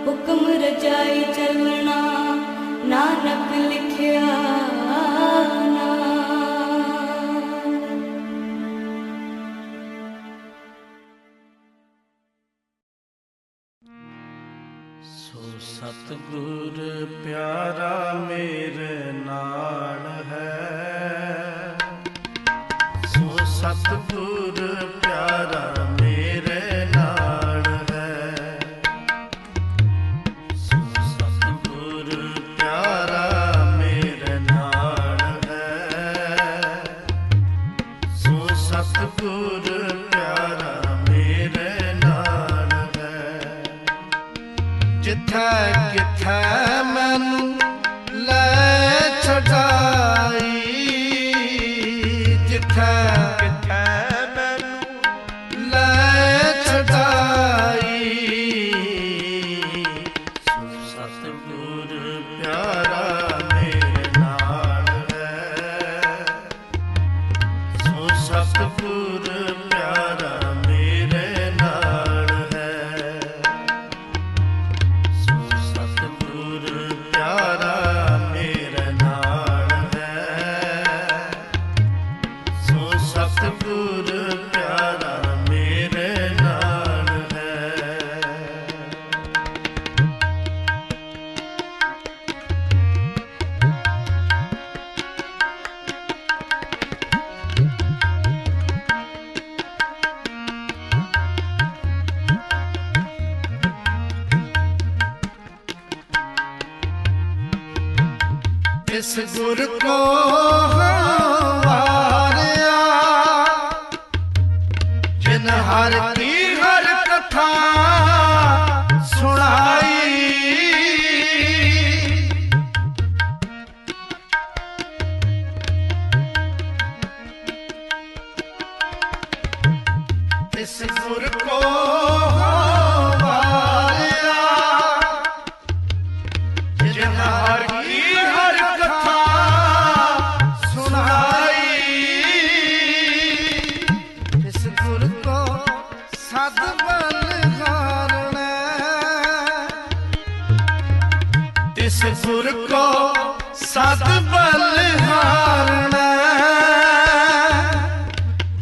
हुक्म रजाई चलना नानक लिखिया ਸੋ ਸਤਿਗੁਰ ਪਿਆਰਾ ਮੇਰੇ ਨਾਲ ਹੈ। ਸੋ ਸਤਿਗੁਰ ਪਿਆਰਾ ਮੇਰੇ ਨਾਲ ਹੈ। ਸੋ ਸਤਿਗੁਰ ਪਿਆਰਾ ਮੇਰੇ ਨਾਲ ਹੈ। ਸੋ ਸਤਿਗੁਰ ਪਿਆਰਾ ਮੇਰੇ ਨਾਲ ਹੈ। ਜਿੱਥੈ ਕਿਥੈ ਮੈਨੂੰ ਲੈ ਛਡਾਈ। ਜਿੱਥੈ ਕਿਥੈ ਮੈਨੂੰ ਲੈ ਛਡਾਈ। ਸੋ ਸਤਿਗੁਰ ਪਿਆਰਾ ਮੇਰੇ ਨਾਲ ਹੈ। ਸੋ ਸਤਿਗੁਰ ਪਿਆਰਾ ਮੇਰੇ ਨਾਲ ਹੈ। ਸਤਿਗੁਰ ਪਿਆਰਾ ਮੇਰੇ ਨਾਲ ਹੈ। ਸੋ ਸਤਿਗੁਰ ਪਿਆਰਾ ਮੇਰੇ ਨਾਲ ਹੈ। ਇਸ ਗੁਰ ਕੋ ਵਾਰਿਆ ਜਿਨ ਹਰ ਕੀ ਹਰ ਕਥਾ ਸੁਣਾਈ। ਇਸ ਗੁਰ ਕੋ ਵਾਰਿਆ ਜਿਨ ਹਰ ਕੀ ਹਰ ਕਥਾ ਸੁਣਾਈ। ਇਸ ਗੁਰ ਕੋ ਸਦ ਬਲਿਹਾਰਣਾ। ਇਸ ਗੁਰ ਕੋ ਸਦ ਬਲਿਹਾਰਣਾ।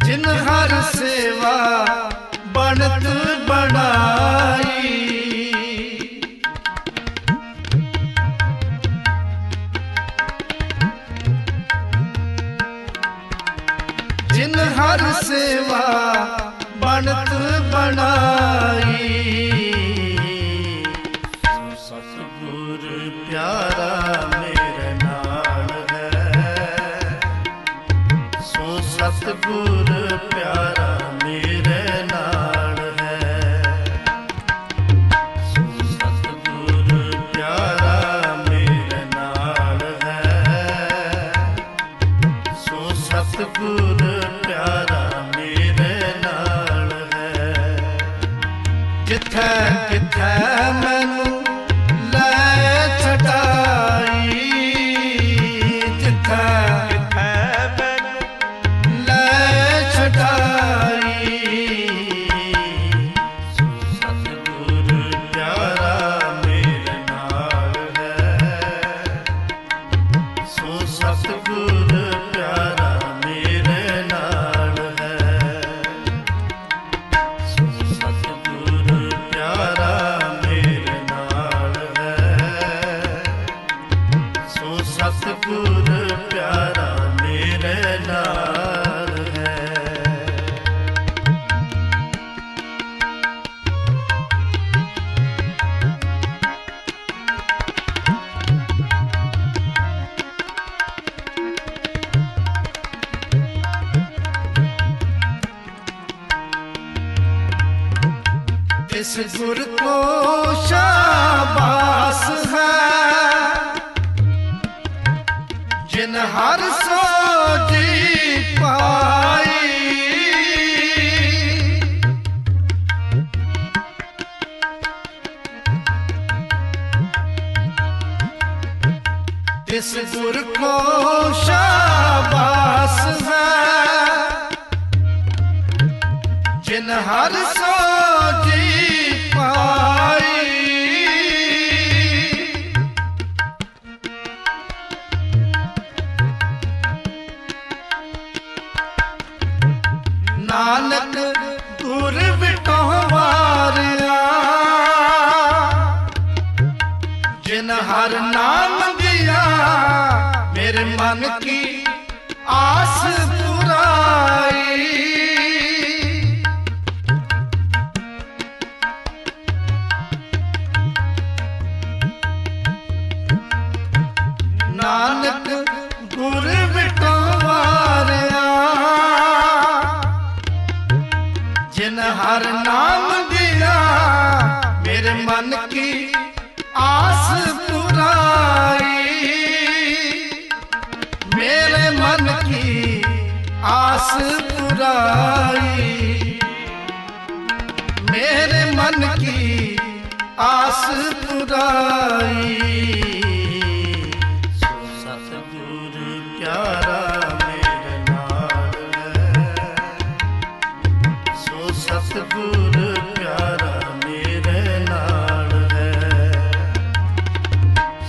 ਜਿਨ ਹਰ ਸੇਵਾ ਬਣਤ ਬਣਾਈ। ਜਿਨ ਹਰ ਸੇਵਾ ਬਣਤ ਬਣਾਈ। ਜਿੱਥੈ ਕਿਥੈ ਮੈਨੂੰ ਲੈ ਛਡਾਈ, ਜਿੱਥੈ ਕਿਥੈ ਮੈਨੂੰ ਲੈ ਛਡਾਈ। ਸਤਿਗੁਰ ਪਿਆਰਾ ਮੇਰੇ ਨਾਲ ਹੈ, ਸੋ ਸਤਿਗੁਰ ਪਿਆਰਾ ਮੇਰੇ ਨਾਲ ਹੈ, ਸੋ ਸਤਿਗੁਰ ਪਿਆਰਾ ਮੇਰੇ ਨਾਲ ਹੈ, ਸੋ ਸਤਿਗੁਰ ਪਿਆਰਾ ਮੇਰੇ ਨਾਲ ਹੈ। इस गुर को शाबाश है, जिन हर सो जी पाई। इस गुर को शाबाश है, जिन हर सो जी पाई। नानक गुर विटो वारिया, जिन हर नाम दिया मेरे मन की आस पुराई। नानक गुर विटो वारिया, जिन हर नाम दिया मेरे मन की आस पुराई। मेरे मन की आस पुराई, मेरे मन की आस पुराई। सतगुर प्यारा मेरे नाल है, सो सतगुर प्यारा मेरे नाल है,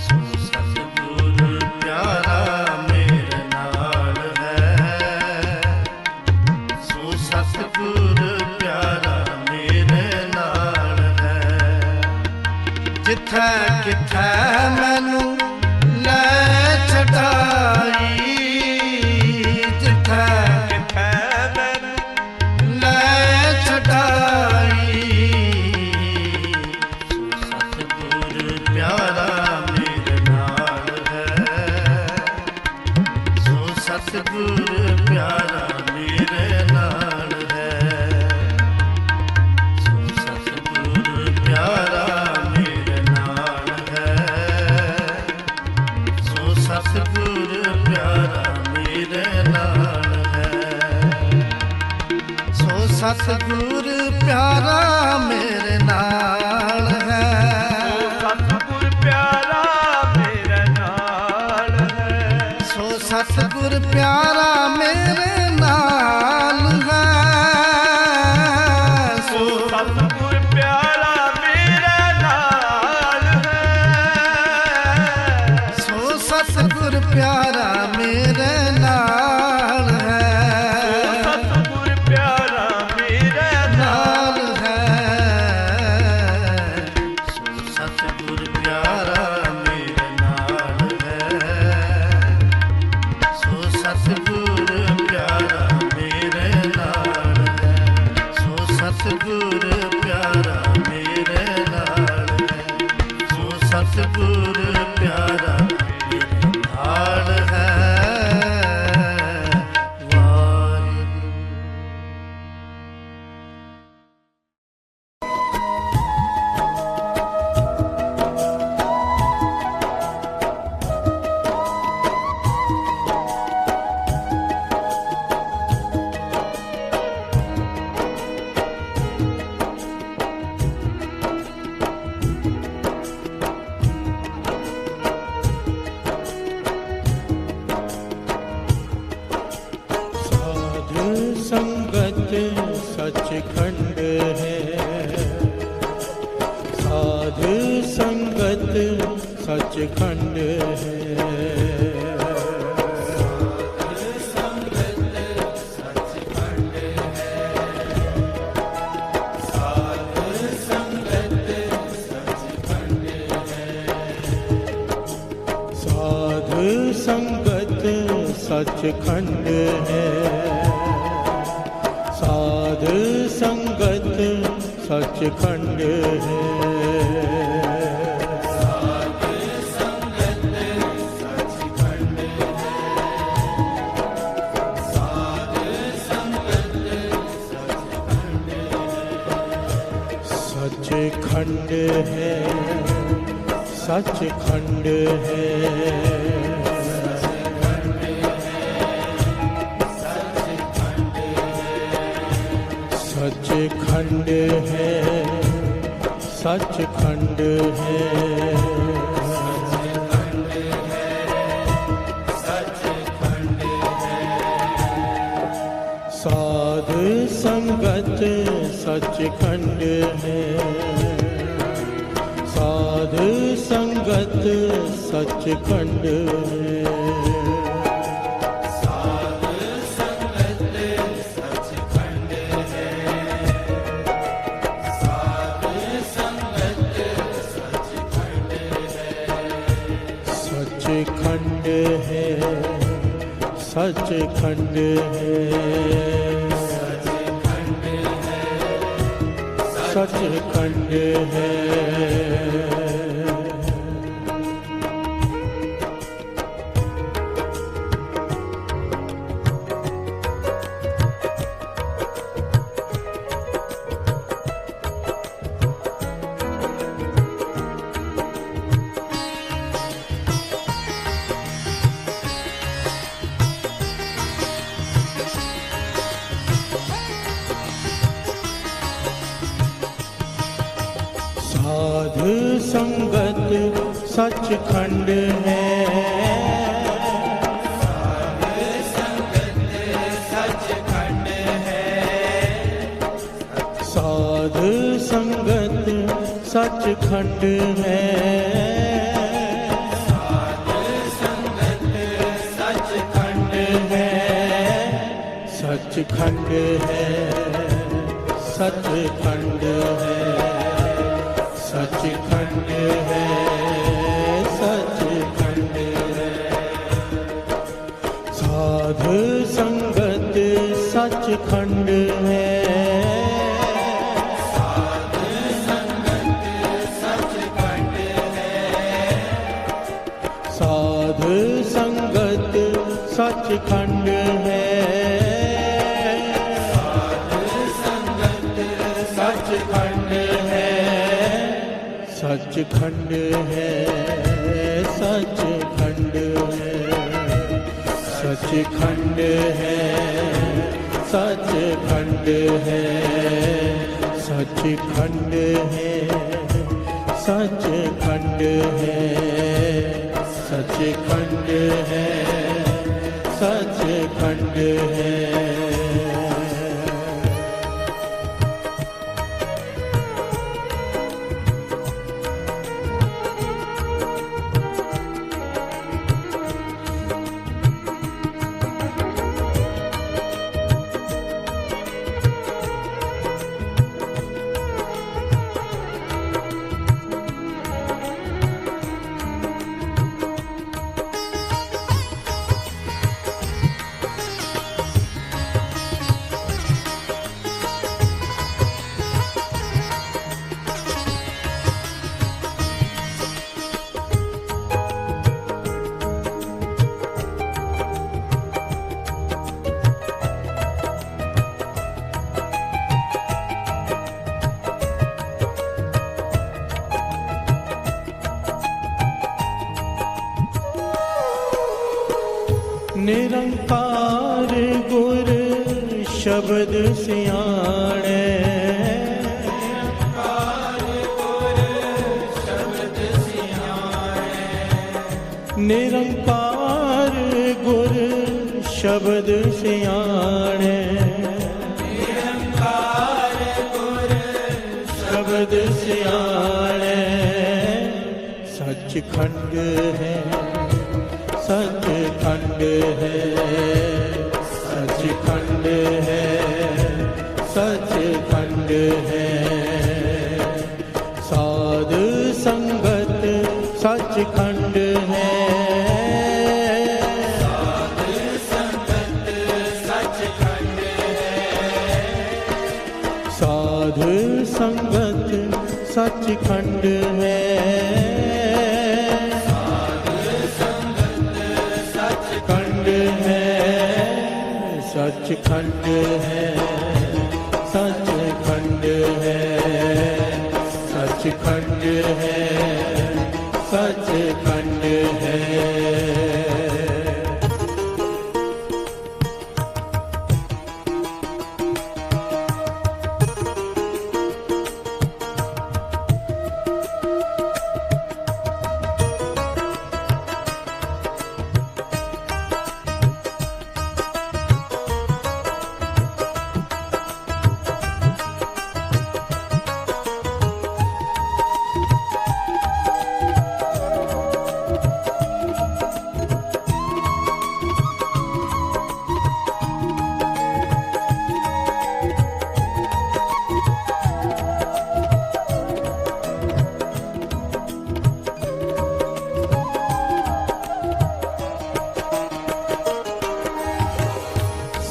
सो सतगुर प्यारा मेरे नाल है, सो सतगुर प्यारा मेरे नाल है। जिथै किथै मैनू ਲੈ ਛਡਾਈ, ਜਿੱਥੈ ਕਿਥੈ ਮੈਨੂੰ ਲੈ ਛਡਾਈ। ਸੋ ਸਤਿਗੁਰ ਪਿਆਰਾ ਮੇਰੇ ਨਾਲ ਹੈ, ਸੋ ਸਤਿਗੁਰ ਪਿਆਰਾ ਮੇਰੇ ਨਾਲ ਹੈ, ਸੋ ਸਤਿਗੁਰ ਪਿਆਰਾ ਮੇਰੇ ਨਾਲ ਹੈ, ਸੋ ਸਤਿਗੁਰ ਪਿਆਰਾ ਮੇਰੇ ਨਾਲ ਹੈ, ਸੋ ਸਤਿਗੁਰ ਪਿਆਰਾ ਮੇਰੇ ਨਾਲ ਹੈ, ਸਤਿਗੁਰ ਪਿਆਰਾ ਮੇਰੇ ਨਾਲ ਹੈ, ਸੋ ਸਤਿਗੁਰ ਪਿਆਰਾ ਮੇਰੇ ਨਾਲ ਹੈ, ਸੋ ਸਤਿਗੁਰ ਪਿਆਰਾ ਮੇਰੇ ਨਾਲ ਹੈ, ਸੋ ਸਤਿਗੁਰ ਪਿਆਰਾ ਮੇਰੇ ਨਾਲ ਹੈ, ਸਤਿਗੁਰ ਪਿਆਰਾ ਮੇਰੇ ਨਾਲ ਹੈ, ਸੋ ਸਤਿਗੁਰ ਪਿਆਰਾ ਮੇਰੇ ਨਾਲ ਹੈ, ਸੋ ਸਤਿਗੁਰ ਪਿਆਰਾ ਮੇਰੇ ਨਾਲ ਹੈ, ਸੋ ਸਤਿਗੁਰ ਪਿਆਰਾ ਮੇਰੇ ਨਾਲ ਹੈ, ਸੋ ਸਤਿਗੁਰ ਪਿਆਰਾ ਮੇਰੇ ਨਾਲ ਹੈ। ਵਾਹਿਗੁਰੂ। सचखंड है। संगत सचखंड है। साध संगत सचखंड है। सचखंड है, सचखंड है। सचखंड है, सचखंड है। साध संगत सचखंड है। साध संगत सचखंड है। सचखंड है, सचखंड है। सचखंड है। साध संगत सचखंड है। साध संगत सचखंड है। सचखंड है। सचखंड है, सचखंड है। सचखंड है, सचखंड है। साध संगत सचखंड है। साध संगत सचखंड है। साध संगत सचखंड है। सचखंड है, सचखंड है। सचखंड है, सचखंड है। सचखंड है, सचखंड है। सचखंड है, सचखंड है। सचखंड है। निरंकार गुर शब्द सियाणे। निरंकार गुर शब्द सियाणे। निरंकार गुर शब्द सियाणे। सच सचखंड है, सचखंड है, सचखंड है, सचखंड है। साध संगत सचखंड है, साधु संगत सचखंड है, सचखंड है, सचखंड है, सचखंड है, सचखंड है, सचखंड है।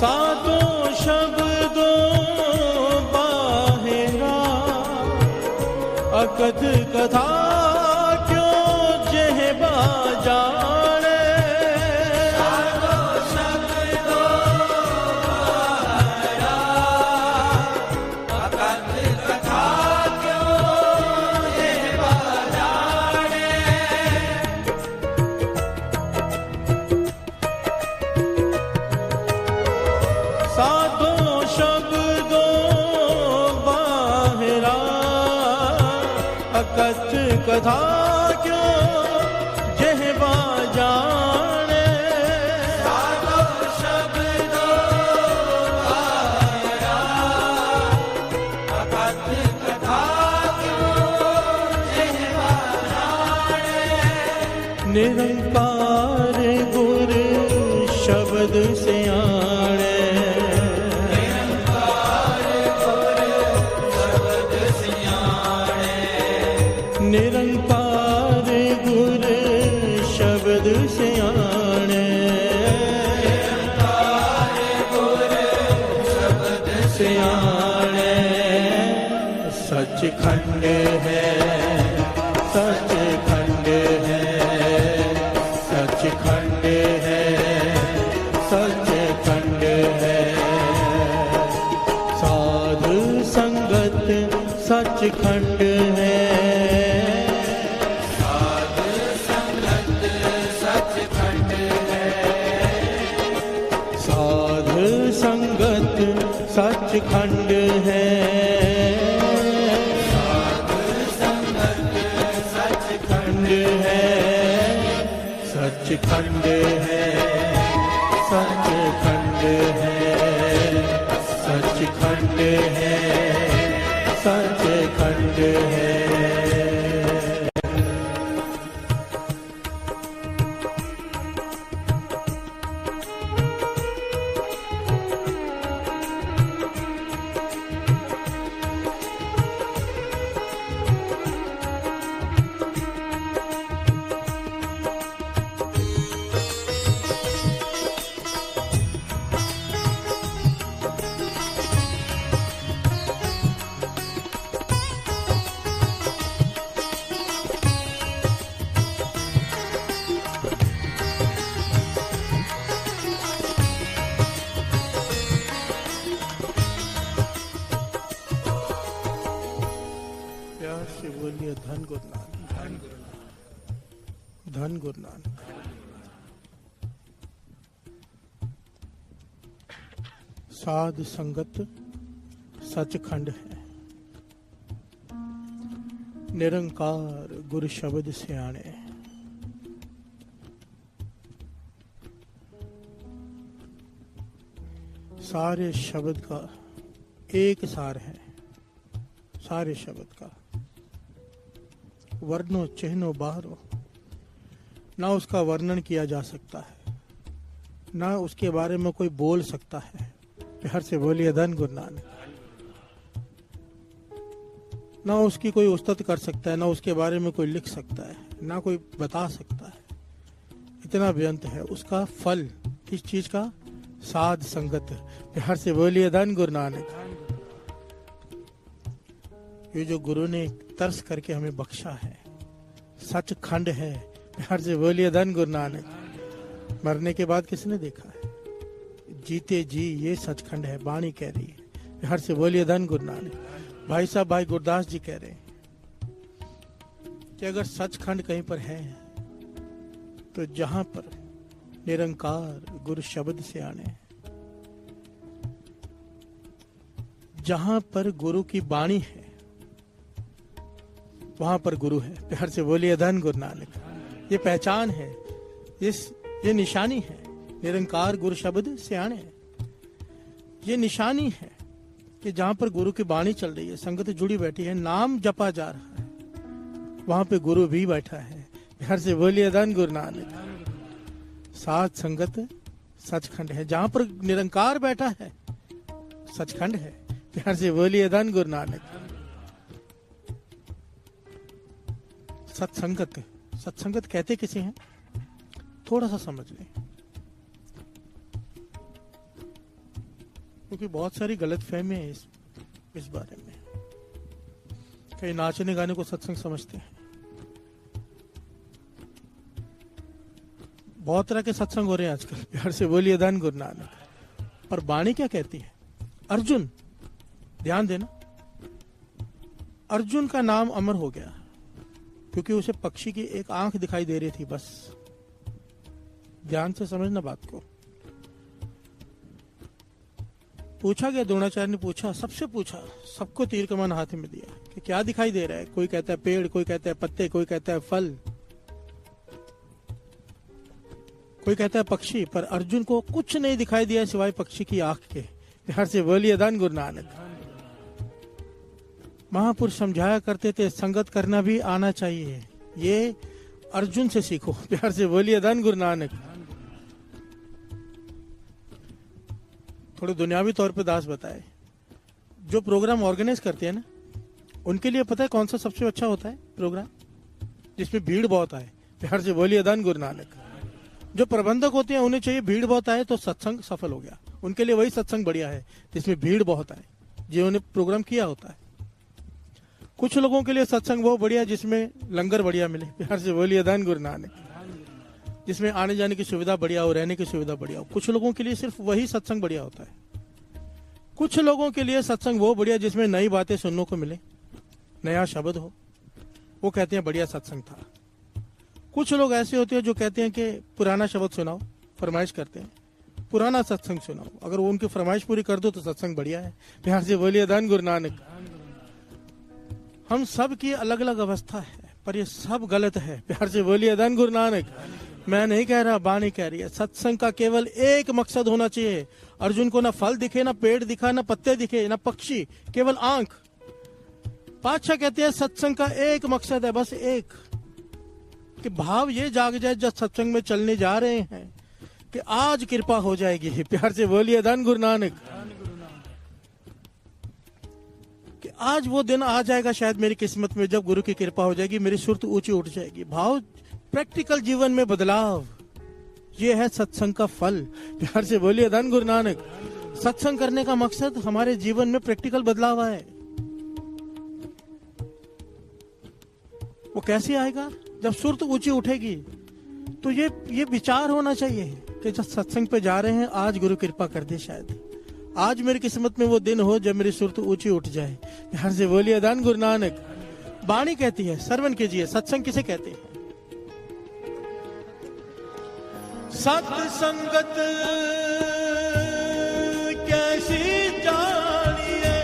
सातों शब्दों बाहिरा अकथ कथा क्यों जेहबा जाने। सातों शब्दों बाहिरा अकथ कथा क्यों जेहबा जाने। सातों शब्दों बाहिरा अकथ कथा क्यों जेहबा जाने। सातों शब्दों बाहिरा अकथ कथा क्यों जेहबा जाने। निरंकार गुर शब्द सियाणे, निरंकार गुर शब्द सियाणे, निरंकार गुर शब्द सियाणे। सचखंड है, सचखंड है, सचखंड है, सचखंड है। साधु संगत सचखंड है, संगत सचखंड है, संगत सचखंड है, सचखंड है, सचखंड है, सचखंड है, सचखंड है। से बोलिए धन गुरु नानक, धन गुरु नानक। साध संगत सचखंड है, निरंकार गुरु शब्द सियाणे। सारे शब्द का एक सार है, सारे शब्द का वर्णो चिन्हो बाहरो ना उसका वर्णन किया जा सकता है, ना उसके बारे में कोई बोल सकता है। प्यार से बोलिए धन गुरु नानक। ना उसकी कोई उस्तत कर सकता है, ना उसके बारे में कोई लिख सकता है, ना कोई बता सकता है। इतना बेअंत है उसका फल। किस चीज का? साध संगत। प्यार से बोलिए धन गुरु नानक। ये जो गुरु ने तरस करके हमें बख्शा है, सचखंड है। प्यार से बोलिए धन गुरु नानक। मरने के बाद किसने देखा है? जीते जी ये सचखंड है, वाणी कह रही है। प्यार से बोलिए धन गुरु नानक। भाई साहब, भाई गुरदास जी कह रहे हैं कि अगर सचखंड कहीं पर है तो जहां पर निरंकार गुरु शब्द से आने, जहां पर गुरु की वाणी है वहां पर गुरु है। प्यार से बोलिए धन गुरु नानक। ये पहचान है, ये निशानी है। निरंकार गुरु शब्द से आने, ये निशानी है कि जहां पर गुरु की वाणी चल रही है, संगत जुड़ी बैठी है, नाम जपा जा रहा है, वहां पे गुरु भी बैठा है। प्यार से बोलिए धन गुरु नानक। साथ संगत सचखंड है। जहां पर निरंकार बैठा है सचखंड है। प्यार से बोलिए धन गुरु नानक। सत्संगत, सत्संगत कहते किसे हैं? थोड़ा सा समझ लें, क्योंकि बहुत सारी गलत फहमी है इस बारे में। कई नाचने गाने को सत्संग समझते हैं। बहुत तरह के सत्संग हो रहे हैं आजकल। प्यार से बोलिए धन गुरु नानक। पर वाणी क्या कहती है? अर्जुन, ध्यान देना, अर्जुन का नाम अमर हो गया क्योंकि उसे पक्षी की एक आंख दिखाई दे रही थी। बस ध्यान से समझना बात को। पूछा गया, द्रोणाचार्य ने पूछा, सबसे पूछा, सबको तीर कमान हाथ में दिया कि क्या दिखाई दे रहा है? कोई कहता है पेड़, कोई कहता है पत्ते, कोई कहता है फल, कोई कहता है पक्षी। पर अर्जुन को कुछ नहीं दिखाई दिया सिवाय पक्षी की आंख के। प्यार से बोलिए धन गुरु नानक। महापुरुष समझाया करते थे संगत करना भी आना चाहिए, ये अर्जुन से सीखो। प्यार से बोलिए धन गुरु नानक। थोड़े दुनियावी तौर पे दास बताए, जो प्रोग्राम ऑर्गेनाइज करते हैं ना, उनके लिए पता है कौन सा सबसे अच्छा होता है प्रोग्राम? जिसमें भीड़ बहुत आए। प्यार से बोलिए धन गुरु नानक। जो प्रबंधक होते हैं उन्हें चाहिए भीड़ बहुत आए तो सत्संग सफल हो गया। उनके लिए वही सत्संग बढ़िया है जिसमें भीड़ बहुत आए, जिन्होंने प्रोग्राम किया होता है। कुछ लोगों के लिए सत्संग वो बढ़िया जिसमें लंगर बढ़िया मिले। प्यार से बोलिए धन गुरु नानक। जिसमें आने जाने की सुविधा बढ़िया हो, रहने की सुविधा बढ़िया हो। कुछ लोगों के लिए सिर्फ वही सत्संग बढ़िया होता है। कुछ लोगों के लिए सत्संग वो बढ़िया जिसमें नई बातें सुनने को मिले, नया शब्द हो, वो कहते हैं बढ़िया सत्संग था। कुछ लोग ऐसे होते हैं जो कहते हैं कि पुराना शब्द सुनाओ, फरमाइश करते हैं पुराना सत्संग सुनाओ। अगर वो उनकी फरमाइश पूरी कर दो तो सत्संग बढ़िया है। प्यार से बोलिए धन गुरु नानक। हम सब की अलग अलग अवस्था है, पर ये सब गलत है। प्यार से बोलिए धन गुरु नानक। मैं नहीं कह रहा, वाणी कह रही है। सत्संग का केवल एक मकसद होना चाहिए। अर्जुन को ना फल दिखे, ना पेड़ दिखा, ना पत्ते दिखे, ना पक्षी, केवल आंख। पातशाह कहते हैं सत्संग का एक मकसद है, बस एक, कि भाव ये जाग जाए जब सत्संग में चलने जा रहे हैं कि आज कृपा हो जाएगी। प्यार से बोलिए धन गुरु नानक। कि आज वो दिन आ जाएगा शायद मेरी किस्मत में जब गुरु की कृपा हो जाएगी, मेरी सुरत ऊंची उठ जाएगी। भाव, प्रैक्टिकल जीवन में बदलाव, ये है सत्संग का फल। प्यार से बोलिए धन गुरु नानक। सत्संग करने का मकसद हमारे जीवन में प्रैक्टिकल बदलाव आए। वो कैसे आएगा? जब सुरत ऊंची उठेगी। तो ये विचार होना चाहिए कि जब सत्संग पे जा रहे हैं, आज गुरु कृपा कर दे, शायद आज मेरी किस्मत में वो दिन हो जब मेरी सुरत ऊंची उठ जाए। प्यार से बोलिए धन गुरु नानक। वाणी कहती है, श्रवण कीजिए, सत्संग किसे कहते हैं? सत्संगत कैसी जानिए,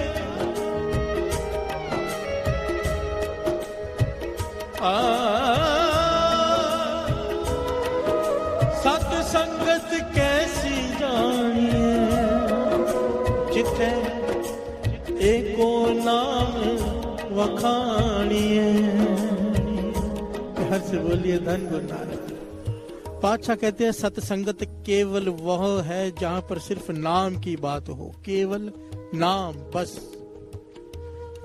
सत्संगत कैसी जानिए, जिथे एको नाम वखानिए। प्यार से बोलिए धन गुरु नानक। पातशाह कहते हैं सत्संगत केवल वह है जहां पर सिर्फ नाम की बात हो, केवल नाम, बस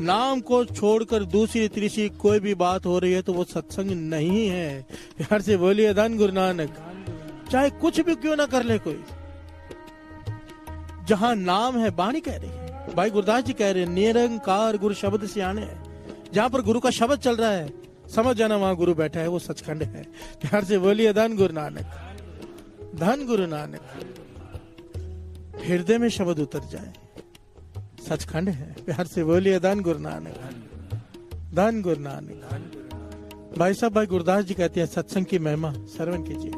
नाम को छोड़कर दूसरी तीसरी कोई भी बात हो रही है तो वो सत्संग नहीं है। प्यार से बोलिए धन गुरु नानक। चाहे कुछ भी क्यों ना कर ले कोई, जहां नाम है, बाणी कह रही है, भाई गुरदास जी कह रहे हैं निरंकार गुरु शब्द सियाने है। जहां पर गुरु का शब्द चल रहा है समझ जाना वहां गुरु बैठा है, वो सचखंड है। प्यार से बोलिए धन गुरु नानक, धन गुरु नानक। हृदय में शब्द उतर जाए, सचखंड है। प्यार से बोलिए धन गुरु नानक, धन गुरु नानक। भाई साहब, भाई गुरदास जी कहते हैं सत्संग की महिमा श्रवण कीजिए।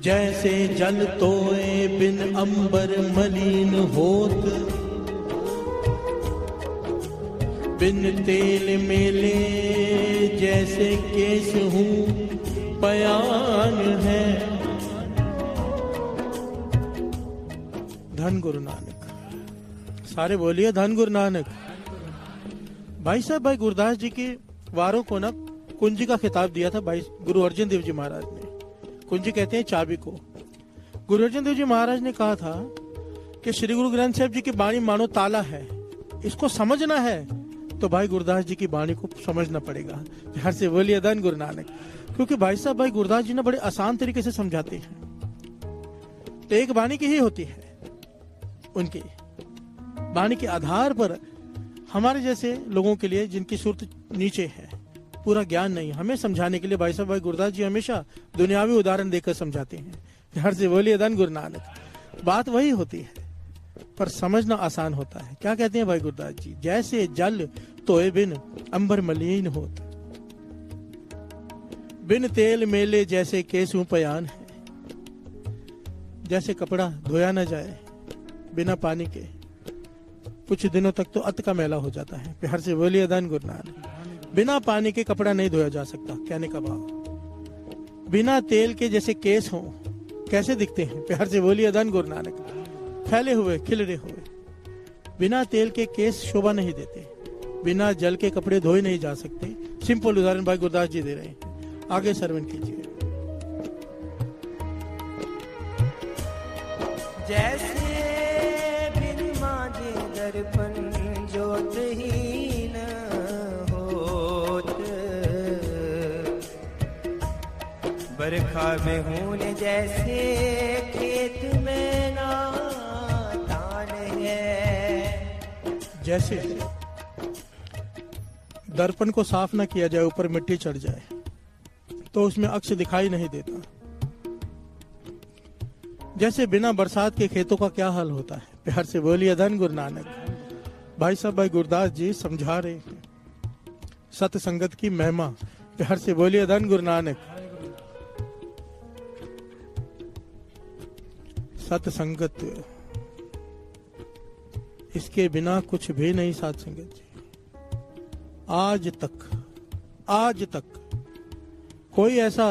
जैसे जल तोए बिन अंबर मलिन होत, बिन तेल मेले जैसे केस हूँ पयान है। धन गुरु नानक। सारे बोलिए धन गुरु नानक। भाई साहब, भाई गुरदास जी के वारों को ना कुंजी का खिताब दिया था भाई गुरु अर्जन देव जी महाराज ने। कुंजी कहते हैं चाबी को। गुरु अर्जन देव जी महाराज ने कहा था कि श्री गुरु ग्रंथ साहिब जी की बाणी मानो ताला है, इसको समझना है तो भाई गुरदास जी की बाणी को समझना पड़ेगा। प्यार से बोलिए धन गुरु नानक। क्योंकि भाई साहब, भाई गुरदास जी ने बड़े आसान तरीके से समझाते हैं। तो एक बाणी की ही होती है, उनकी बाणी के आधार पर हमारे जैसे लोगों के लिए जिनकी सुरत नीचे है, पूरा ज्ञान नहीं, हमें समझाने के लिए भाई साहब, भाई गुरदास जी हमेशा दुनियावी उदाहरण देकर समझाते हैं। प्यार से बोलिए धन गुरु नानक। बात वही होती है पर समझना आसान होता है। क्या कहते हैं भाई गुरदास जी? जैसे जल तोए बिन अंबर मलिन होत, बिन तेल मेले जैसे केसू पयान है। जैसे कपड़ा धोया न जाए बिना पानी के, कुछ दिनों तक तो अत का मैला हो जाता है। प्यार से बोलिए धन गुरु नानक। बिना पानी के कपड़ा नहीं धोया जा सकता, कहने का भाव। बिना तेल के जैसे केस हो, कैसे दिखते हैं? प्यार से बोलिए धन गुरु नानक। फैले हुए, खिलरे हुए। बिना तेल के केस शोभा नहीं देते, बिना जल के कपड़े धोए नहीं जा सकते। सिंपल उदाहरण भाई गुरदास जी दे रहे हैं, आगे श्रवण कीजिए। जैसे बिन मांझे दर्पण ज्योतहीन होत, बरखा में हून जैसे खेत में ना तान है। जैसे दर्पण को साफ ना किया जाए, ऊपर मिट्टी चढ़ जाए तो उसमें अक्ष दिखाई नहीं देता। जैसे बिना बरसात के खेतों का क्या हाल होता है। प्यार से बोलिए धन गुरु नानक। भाई साहब, भाई गुरदास जी समझा रहे हैं सत संगत की महिमा। प्यार से बोलिए धन गुरु नानक। सत संगत, इसके बिना कुछ भी नहीं साथ संगत जी। आज तक कोई ऐसा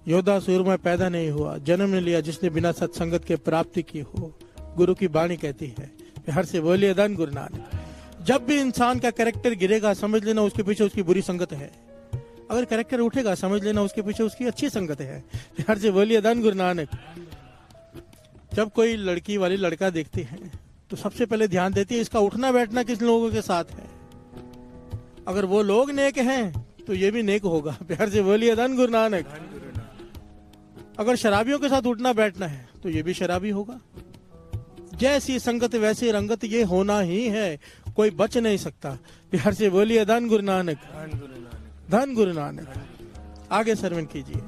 योद्धा सूरमा पैदा नहीं हुआ, जन्म ने लिया जिसने बिना सत्संगत के प्राप्ति की हो। गुरु की बाणी कहती है। प्यार से बोलिए धन गुरु नानक। जब भी इंसान का कैरेक्टर गिरेगा समझ लेना उसके पीछे उसकी बुरी संगत है, अगर कैरेक्टर उठेगा समझ लेना उसके पीछे उसकी अच्छी संगत है। प्यार से बोलिए धन गुरु नानक। जब कोई लड़की वाली लड़का देखते हैं तो सबसे पहले ध्यान देती है इसका उठना बैठना किस लोगों के साथ है। अगर वो लोग नेक हैं तो ये भी नेक होगा। प्यार से बोलिए धन गुरु नानक। अगर शराबियों के साथ उठना बैठना है तो ये भी शराबी होगा। जैसी संगत वैसी रंगत, ये होना ही है, कोई बच नहीं सकता। प्यार से बोलिए धन गुरु नानक, धन गुरु नानक। आगे श्रवण कीजिए।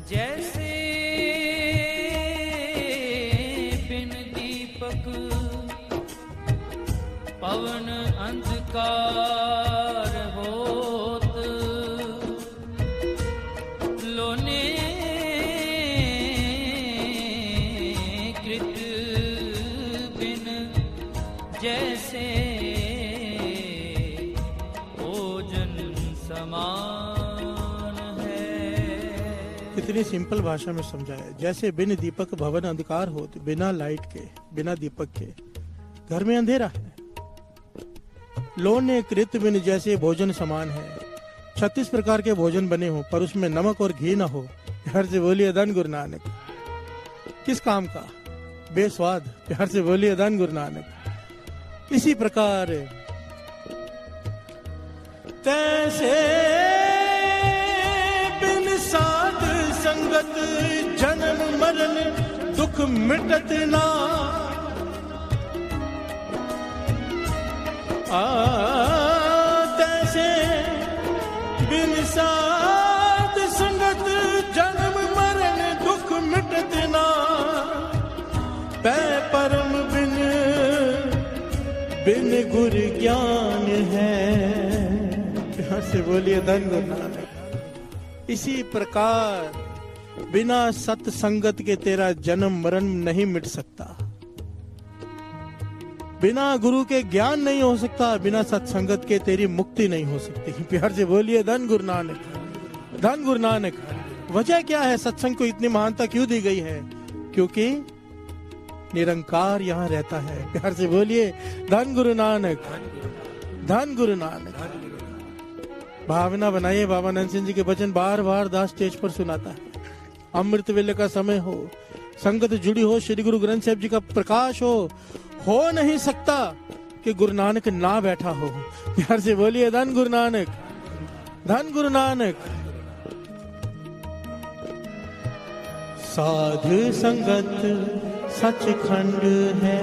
जैसे बिन दीपक पवन अंधकार होत, लोने कृत बिन जैसे भोजन समान है। कितनी सिंपल भाषा में समझाया। जैसे बिन दीपक भवन अंधकार होत, बिना लाइट के, बिना दीपक के घर में अंधेरा है। लोने कृत बिन जैसे भोजन समान है। 36 प्रकार के भोजन बने हो पर उसमें नमक और घी ना हो, प्यार से बोलिए धन गुरु नानक। किस काम का? बेस्वाद। प्यार से बोलिए धन गुरु नानक। इसी प्रकार तैसे बिन साध संगत जन्म मरण दुख मिटत ना। तैसे बिन साध संगत जन्म मरण दुख मिटत ना। पै परम बिन बिन गुर ज्ञान है। प्यार से बोलिए धन गुरु नानक। इसी प्रकार बिना सत्संगत के तेरा जन्म मरण नहीं मिट सकता, बिना गुरु के ज्ञान नहीं हो सकता, बिना सत्संगत के तेरी मुक्ति नहीं हो सकती। प्यार से बोलिए धन गुरु नानक, धन गुरु नानक। वजह क्या है? सत्संग को इतनी महानता क्यों दी गई है? क्योंकि निरंकार यहाँ रहता है। प्यार से बोलिए धन गुरु नानक, धन गुरु नानक। भावना बनाइए, बाबा नंद सिंह जी के वचन बार बार दास स्टेज पर सुनाता है। अमृत वेले का समय हो, संगत जुड़ी हो, श्री गुरु ग्रंथ साहिब जी का प्रकाश हो नहीं सकता कि गुरु नानक ना बैठा हो। प्यार से बोलिए धन गुरु नानक, धन गुरु नानक। साधु संगत सचखंड है,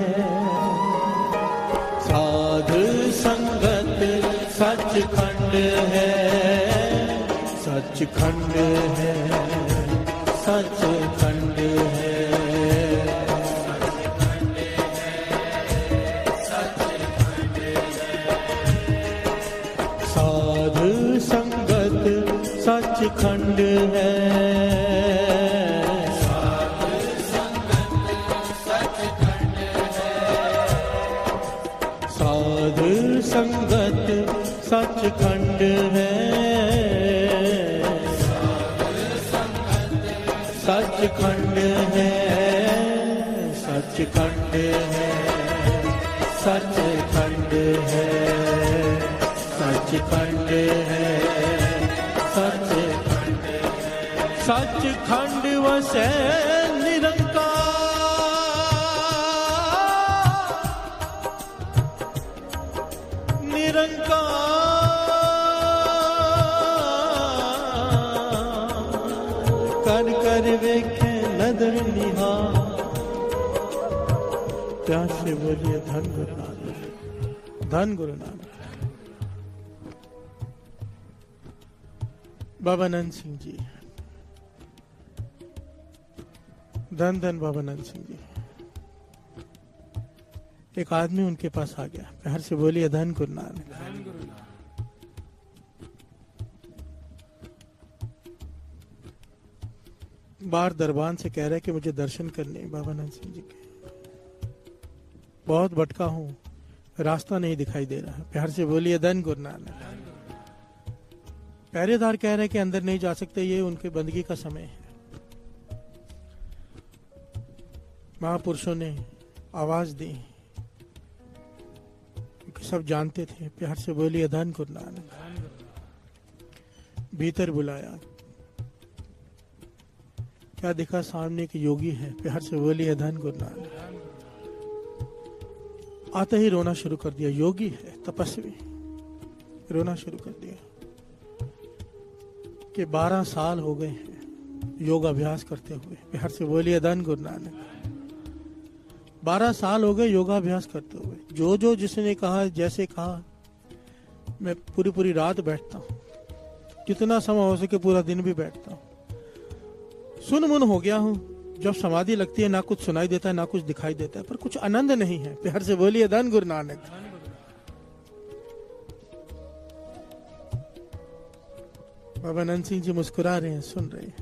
साधु संगत सचखंड है, सचखंड है, सचखंड है। साधु संगत सचखंड है, साधु संगत सचखंड है, सचखंड है, सचखंड है, सचखंड है, सचखंड है, सचखंड है। सचखंड वसै निरंकार, निरंकार कर कर वेखे नदर निहार। प्यार से बोलिए धन गुरु नानक, धन गुरु नानक। बाबा नंद सिंह जी, धन धन बाबा नंद सिंह जी। एक आदमी उनके पास आ गया, प्यार से बोलिए धन गुरु नानक। बाहर दरबान से कह रहा है कि मुझे दर्शन करने बाबा नंद सिंह जी के। बहुत भटका हूं, रास्ता नहीं दिखाई दे रहा। प्यार से बोलिए धन गुरु नानक। पहरेदार कह रहे हैं कि अंदर नहीं जा सकते, ये उनके बंदगी का समय है। महापुरुषों ने आवाज दी क्योंकि सब जानते थे। प्यार से बोलिए धन गुरु नानक। भीतर बुलाया, क्या दिखा? सामने एक योगी है। प्यार से बोलिए धन गुरु नानक। आते ही रोना शुरू कर दिया। योगी है, तपस्वी, रोना शुरू कर दिया कि 12 साल हो गए हैं योग अभ्यास करते हुए। प्यार से बोलिए धन गुरु नानक। 12 साल हो गए योगाभ्यास करते हुए। जो जो जिसने कहा, जैसे कहा, मैं पूरी पूरी रात बैठता हूँ, जितना समय हो सके पूरा दिन भी बैठता हूँ। सुन मुन हो गया हूँ। जब समाधि लगती है ना कुछ सुनाई देता है ना कुछ दिखाई देता है, पर कुछ आनंद नहीं है। प्यार से बोलिए धन गुरु नानक। बाबा नंद सिंह जी मुस्कुरा रहे हैं, सुन रहे हैं।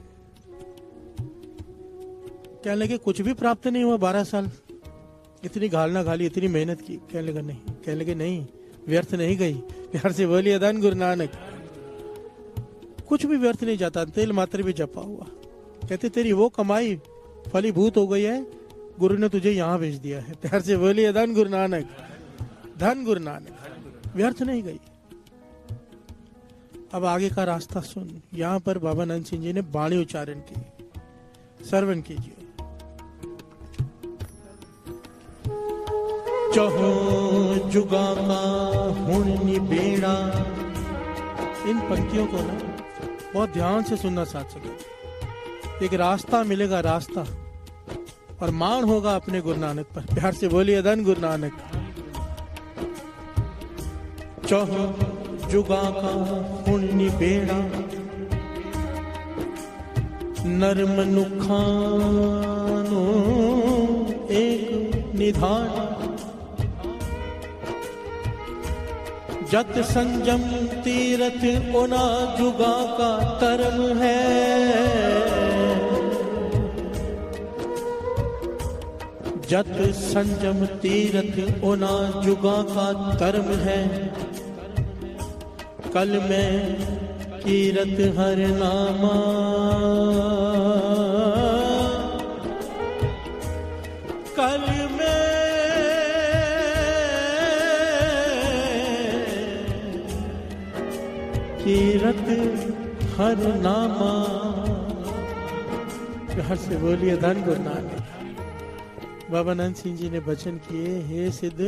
कहने लगे कुछ भी प्राप्त नहीं हुआ 12 साल, इतनी घालना घाली, इतनी मेहनत की। कहने लगा नहीं, कहने लगे नहीं, व्यर्थ नहीं गई। प्यार से बोलिए धन गुरु नानक। कुछ भी व्यर्थ नहीं जाता, तेल मात्र भी जपा हुआ। कहते तेरी वो कमाई फलीभूत हो गई है, गुरु ने तुझे यहाँ भेज दिया है। प्यार से बोलिए धन गुरु नानक, धन गुरु नानक। व्यर्थ नहीं गई। अब आगे का रास्ता सुन। यहाँ पर बाबा नंद सिंह जी ने वाणी उच्चारण की, श्रवण कीजिए। चहो जुगा का हुण निबेड़ा। इन पंक्तियों को ना बहुत ध्यान से सुनना साथ सके। एक रास्ता मिलेगा, रास्ता, और मान होगा अपने गुरु नानक पर। प्यार से बोलिए धन गुरु नानक। चहो जुगा का हुण निबेड़ा, नर मनुखानो एक निधान। जत संजम तीरथ ओना जुगा का तरम है। जत संजम तीरथ ओना जुगा का तरम है। कल में कीरत हर नामा, कल में कीरत हर नामा। प्यार से बोलिए धन गुरु नानक। बाबा नंद सिंह जी ने वचन किए, हे सिद्ध,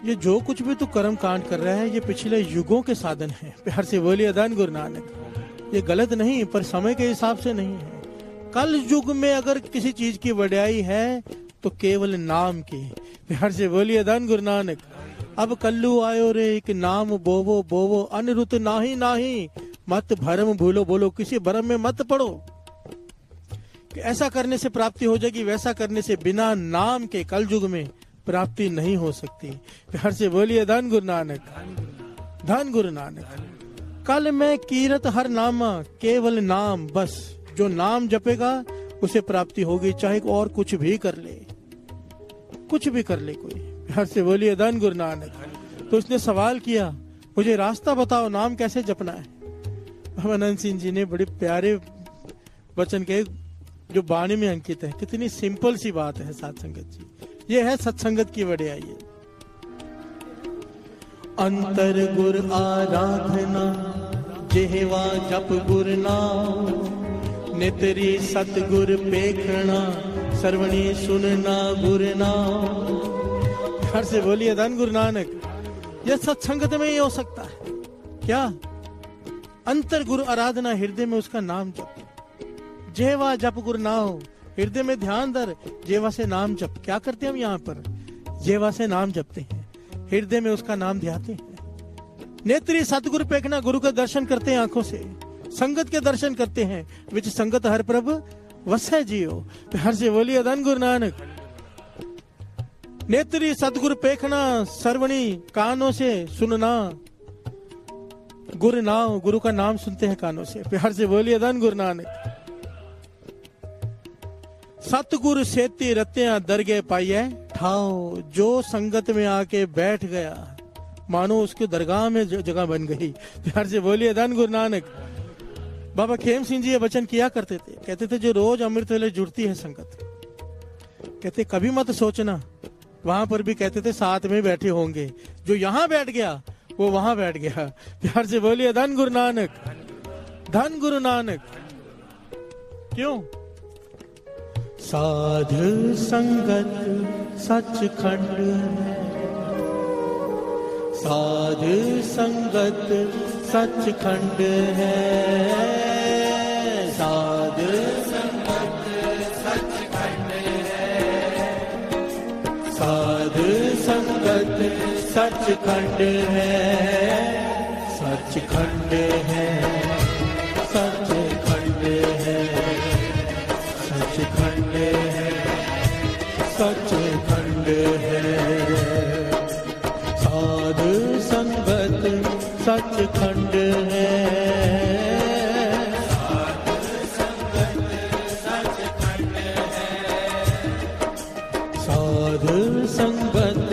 ये जो कुछ भी तू कर्म कांड कर रहा है ये पिछले युगों के साधन है। प्यार से बोलिए धन गुरु नानक। ये गलत नहीं, पर समय के हिसाब से नहीं है। कल युग में अगर किसी चीज की वड्याई है तो केवल नाम की। प्यार से बोलिए धन गुरु नानक। अब कल्लू आयो रे एक नाम बोवो बोवो, अनिरुत नाही नाही, मत भरम भूलो बोलो। किसी भरम में मत पड़ो कि ऐसा करने से प्राप्ति हो जाएगी, वैसा करने से बिना नाम के कल युग में प्राप्ति नहीं हो सकती। प्यार से बोलिए धन गुरु नानक, धन गुरु नानक। कल में कीरत हर नामा, केवल नाम, बस जो नाम जपेगा उसे प्राप्ति होगी, चाहे और कुछ भी कर ले, कुछ भी कर ले कोई। प्यार से बोलिए धन गुरु नानक। तो उसने सवाल किया, मुझे रास्ता बताओ, नाम कैसे जपना है। बाबा नंद सिंह जी ने बड़े प्यारे वचन के जो वाणी में अंकित है। कितनी सिंपल सी बात है साथ संगत जी, ये है सत्संगत की वड्याई। अंतर गुर आराधना जेहवा जप गुर नाम, नितरी सतगुर पेखना सर्वणी सुनना गुर नाम। घर से बोलिए धन गुरु नानक। यह सत्संगत में ही हो सकता है। क्या? अंतर गुरु आराधना, हृदय में उसका नाम जप। जेवा जप गुरु नाम, हृदय में ध्यान धर, जेवा से नाम जप। क्या करते हैं हम यहाँ पर? जेवा से नाम जपते हैं, हृदय में उसका नाम ध्याते हैं। नेत्री सतगुरु पेखना, गुरु का दर्शन करते हैं आंखों से, संगत के दर्शन करते हैं। विच संगत हर प्रभ वसै जियो। प्यार से बोलिए धन गुरु नानक। नेत्री सतगुरु पेखना, सर्वणी कानों से सुनना, गुरु नाम, गुरु का नाम सुनते हैं कानों से। प्यार से बोलिए धन गुरु नानक। सतगुरु सेती रत्या दरगे पाइये ठाओ, जो संगत में आके बैठ गया मानो उसके दरगाह में जगह बन गई। प्यार से बोलिए धन गुरु नानक। बाबा खेम सिंह जी ये वचन किया करते थे, कहते थे जो रोज अमृत वेले जुड़ती है संगत, कहते कभी मत सोचना, वहां पर भी कहते थे साथ में बैठे होंगे, जो यहाँ बैठ गया वो वहां बैठ गया। प्यार से बोलिए धन गुरु नानक, धन गुरु नानक। क्यों? साधु संगत सचखंड है, साधु संगत सचखंड है, साधु संगत सचखंड है, साधु संगत सचखंड है, सचखंड है, सचखंड है, सचखंड है, सचखंड है। साधु संगत सचखंड है, साधु संगत सचखंड है, साधु संगत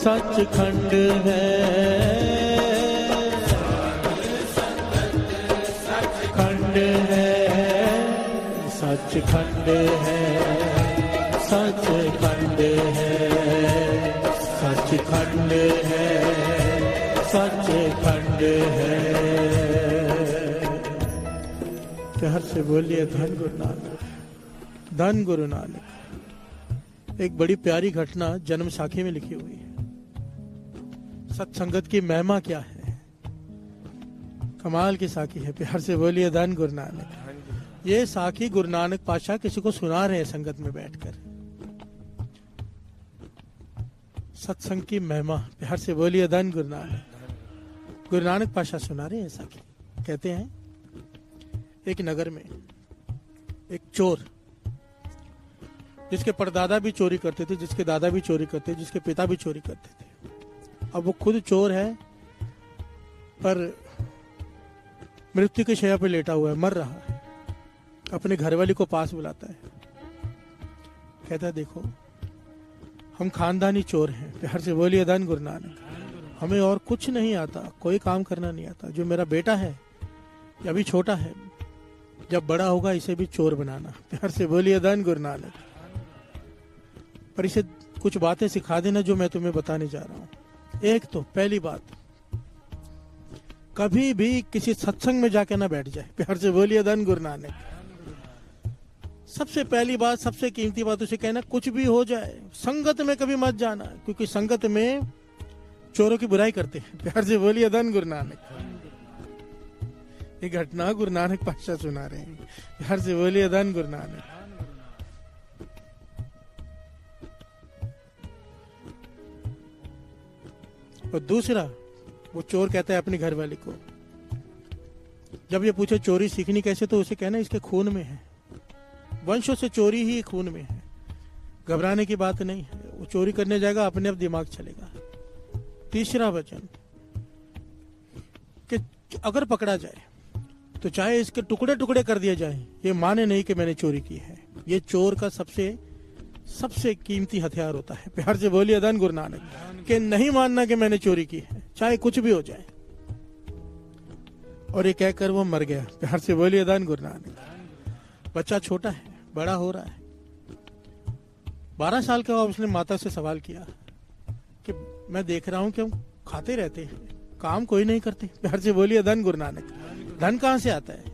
सचखंड है, सचखंड है, सचखंड है, सचखंड है, सचखंड है, सचखंड है। प्यार से बोलिए धन गुरु नानक, धन गुरु नानक। एक बड़ी प्यारी घटना जन्म साखी में लिखी हुई है। सत्संगत की महिमा क्या है, कमाल की साखी है। प्यार से बोलिए धन गुरु नानक। ये साखी गुरु नानक पातशाह किसी को सुना रहे हैं संगत में बैठकर। सत्संग की महिमा, प्यार से बोलिए धन गुरु नानक। गुरु नानक पातशाह सुना रहे हैं साखी। कहते हैं एक नगर में एक चोर, जिसके परदादा भी चोरी करते थे, जिसके दादा भी चोरी करते थे, जिसके पिता भी चोरी करते थे। अब वो खुद चोर है, पर मृत्यु की शैया पर लेटा हुआ है, मर रहा है। अपने घरवाली को पास बुलाता है, कहता है देखो हम खानदानी चोर हैं। प्यार से बोलिए धन गुरु नानक। हमें और कुछ नहीं आता, कोई काम करना नहीं आता। जो मेरा बेटा है ये अभी छोटा है, जब बड़ा होगा इसे भी चोर बनाना। प्यार से बोलिए धन गुरु नानक। पर इसे कुछ बातें सिखा देना जो मैं तुम्हें बताने जा रहा हूं। एक तो पहली बात, कभी भी किसी सत्संग में जाके ना बैठ जाए। प्यार से बोलिए धन गुरु नानक। सबसे पहली बात, सबसे कीमती बात उसे कहना, कुछ भी हो जाए संगत में कभी मत जाना, क्योंकि संगत में चोरों की बुराई करते हैं। प्यार से बोलिए धन गुरु नानक। ये घटना गुरु नानक पातशाह सुना रहे हैं। प्यार से बोलिए धन गुरु नानक। और दूसरा, वो चोर कहता है अपनी घरवाली को, जब ये पूछे चोरी सीखनी कैसे, तो उसे कहना इसके खून में है, वंशों से चोरी ही खून में है, घबराने की बात नहीं है। वो चोरी करने जाएगा, अपने आप दिमाग चलेगा। तीसरा वचन कि अगर पकड़ा जाए तो चाहे इसके टुकड़े टुकड़े कर दिए जाए, ये माने नहीं कि मैंने चोरी की है। ये चोर का सबसे कीमती हथियार होता है। प्यार से बोलिए धन गुरु नानक। कि नहीं मानना कि मैंने चोरी की है, चाहे कुछ भी हो जाए। और ये कहकर वो मर गया। प्यार से बोलिए धन गुरु नानक। बच्चा छोटा है, बड़ा हो रहा है। 12 साल का हुआ, उसने माता से सवाल किया कि मैं देख रहा हूं कि हम खाते रहते हैं, काम कोई नहीं करते। प्यार से बोलिए धन गुरु नानक। धन कहां से आता है?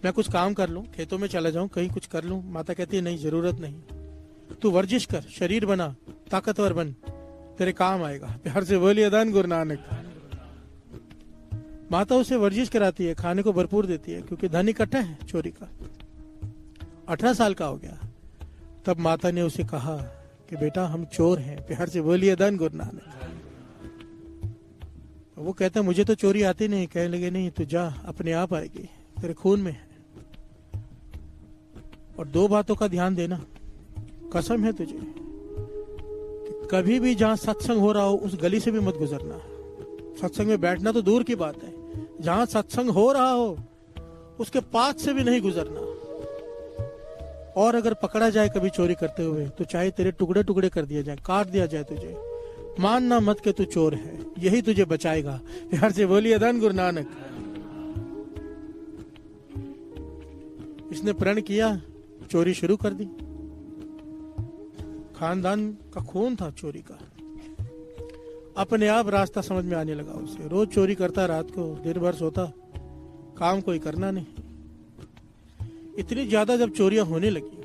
मैं कुछ काम कर लूं, खेतों में चला जाऊं, कहीं कुछ कर लूं। माता कहती है नहीं, जरूरत नहीं, तू वर्जिश कर, शरीर बना, ताकतवर बन, तेरे काम आएगा। प्यार से बोलिए धन गुरु नानक। माता उसे वर्जिश कराती है, खाने को भरपूर देती है, क्योंकि धन इकट्ठा है चोरी का। 18 साल का हो गया, तब माता ने उसे कहा कि बेटा हम चोर हैं। प्यार से बोलिए धन गुरु नानक। वो कहता है मुझे तो चोरी आती नहीं। कहने लगे नहीं, तू जा, अपने आप आएगी, तेरे खून में है। और 2 बातों का ध्यान देना, कसम है तुझे कि कभी भी जहां सत्संग हो रहा हो उस गली से भी मत गुजरना। सत्संग में बैठना तो दूर की बात है, जहां सत्संग हो रहा हो उसके पास से भी नहीं गुजरना। और अगर पकड़ा जाए कभी चोरी करते हुए, तो चाहे तेरे टुकड़े टुकड़े कर दिया जाए, काट दिया जाए, तुझे मानना मत कि तू चोर है, यही तुझे बचाएगा। प्यार से बोलिए धन गुरु नानक। इसने प्रण किया, चोरी शुरू कर दी। खानदान का खून था चोरी का। अपने आप रास्ता समझ में आने लगा उसे। रोज चोरी करता, रात को दिन भर सोता, काम कोई करना नहीं। इतनी ज्यादा जब चोरियां होने लगी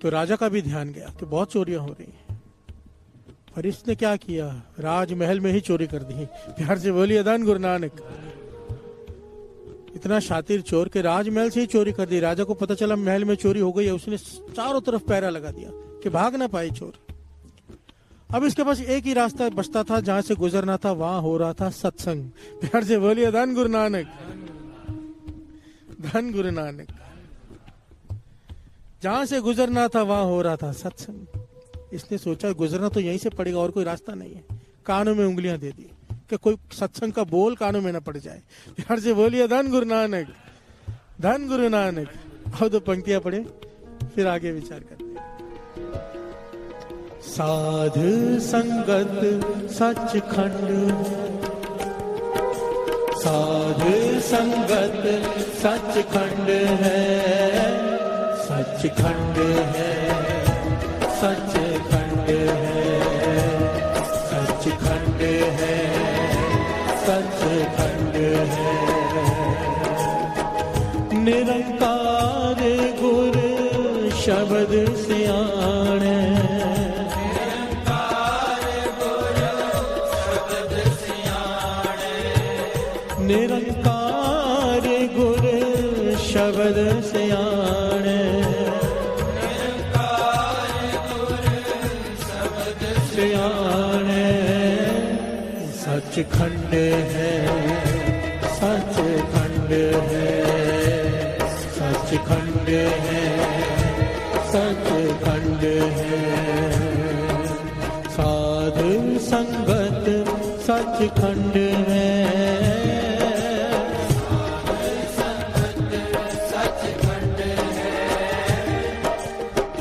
तो राजा का भी ध्यान गया कि बहुत चोरियां हो रही हैं। पर इसने क्या किया, राजमहल में ही चोरी कर दी। प्यार से बोलिए धन गुरु नानक। इतना शातिर चोर के राजमहल से ही चोरी कर दी। राजा को पता चला महल में चोरी हो गई है, उसने चारों तरफ पहरा लगा दिया कि भाग ना पाए चोर। अब इसके पास एक ही रास्ता बचता था, जहां से गुजरना था, वहां हो रहा था सत्संग। प्यार से बोलिए धन गुरु नानक। धन गुरु नानक। जहां से गुजरना था वहां हो रहा था सत्संग। इसने सोचा गुजरना तो यहीं से पड़ेगा, और कोई रास्ता नहीं है। कानों में उंगलियां दे दी कि कोई सत्संग का बोल कानों में ना पड़ जाए। प्यार से बोलिए धन गुरु नानक। धन गुरु नानक। अब 2 पंक्तियां पढ़े, फिर आगे विचार करते। साध संगत सचखंड, साध संगत सचखंड है, सचखंड है, सचखंड है। सियाणे सचखंड है सचखंड है सचखंड है सचखंड है साधु संगत सचखंड है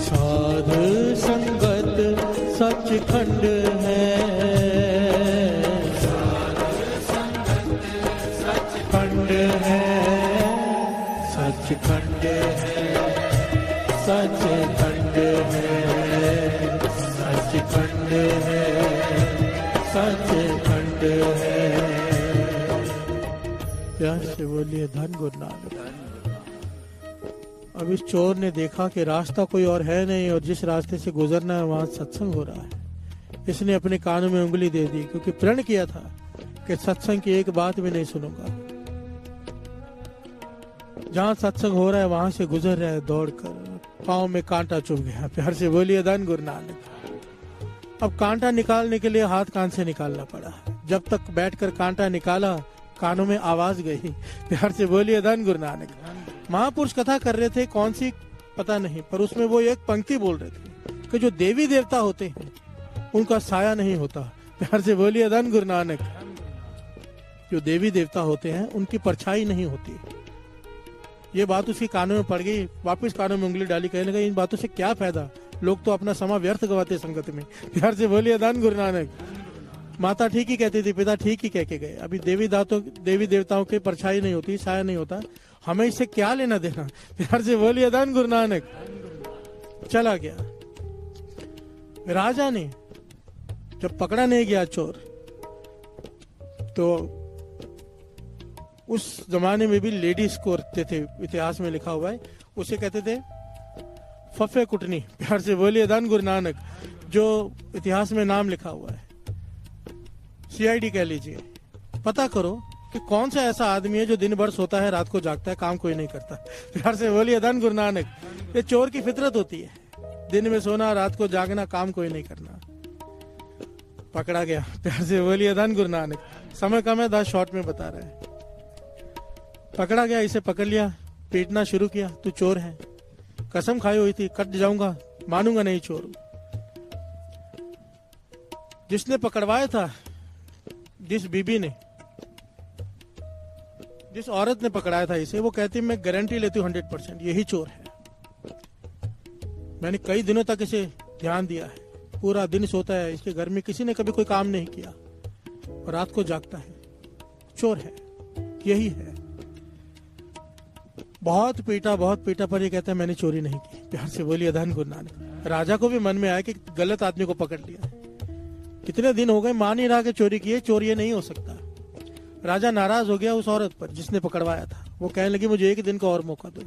साधु संगत सचखंड है सचखंड है सचखंड है सचखंड है सचखंड है सचखंड है। प्यार से बोलिए धन गुरु नानक। अब इस चोर ने देखा कि रास्ता कोई और है नहीं और जिस रास्ते से गुजरना है वहां सत्संग हो रहा है। इसने अपने कानों में उंगली दे दी क्योंकि प्रण किया था कि सत्संग की एक बात भी नहीं सुनूंगा। जहां सत्संग हो रहा है वहां से गुजर रहा है दौड़कर, पांव में कांटा चुभ गया। प्यार से बोलिए धन गुरु नानक। अब कांटा निकालने के लिए हाथ कान से निकालना पड़ा। जब तक बैठकर कांटा निकाला कानों में आवाज गई। प्यार से बोलिए धन गुरु नानक। महापुरुष कथा कर रहे थे, कौन सी पता नहीं, पर उसमें वो एक पंक्ति बोल रहे थे कि जो देवी देवता होते हैं उनका साया नहीं होता। प्यार से बोलिए धन गुरु नानक। जो देवी देवता होते हैं उनकी परछाई नहीं होती। ये बात उसकी कानों में पड़ गई। वापस कानों में उंगली डाली, कहने लगा इन बातों से क्या फायदा, लोग तो अपना समय व्यर्थ गवाते संगत में। प्यार से बोलिए धन गुरु नानक। माता ठीक ही कहती थी, पिता ठीक ही कह के गए। अभी देवी देवताओं की परछाई नहीं होती, साया नहीं होता, हमें इससे क्या लेना देना। प्यार से बोलिए धन गुरु नानक। चला गया। राजा ने जब पकड़ा नहीं गया चोर, तो उस जमाने में भी लेडीज को रखते थे, इतिहास में लिखा हुआ है, उसे कहते थे फफे कुटनी। प्यार से बोलिए धन गुरु नानक। जो इतिहास में नाम लिखा हुआ है, सीआईडी कह लीजिए। पता करो कि कौन सा ऐसा आदमी है जो दिन भर सोता है, रात को जागता है, काम कोई नहीं करता। प्यार से बोलिए धन गुरु नानक। ये चोर की फितरत होती है, दिन में सोना, रात को जागना, काम कोई नहीं करना। पकड़ा गया। प्यार से बोलिए धन गुरु नानक। समय कम है, 10 शॉर्ट में बता रहा है। पकड़ा गया, इसे पकड़ लिया, पीटना शुरू किया, तू चोर है, कसम खाई हुई थी, कट जाऊंगा, मानूंगा नहीं चोर। जिसने पकड़वाया था, जिस बीबी ने, जिस औरत ने पकड़ाया था इसे, वो कहती मैं गारंटी लेती हूँ 100% यही चोर है। मैंने कई दिनों तक इसे ध्यान दिया है, पूरा दिन सोता है, इसके घर में किसी ने कभी कोई काम नहीं किया और रात को जागता है, चोर है, यही है। बहुत पीटा पर ये कहता है मैंने चोरी नहीं की। प्यार से बोलिए धन गुरु नानक। राजा को भी मन में आया कि गलत आदमी को पकड़ लिया, कितने दिन हो गए मान ही रहा कि चोरी की है, चोर ये नहीं हो सकता। राजा नाराज हो गया उस औरत पर जिसने पकड़वाया था। वो कहने लगी मुझे एक दिन का और मौका दो।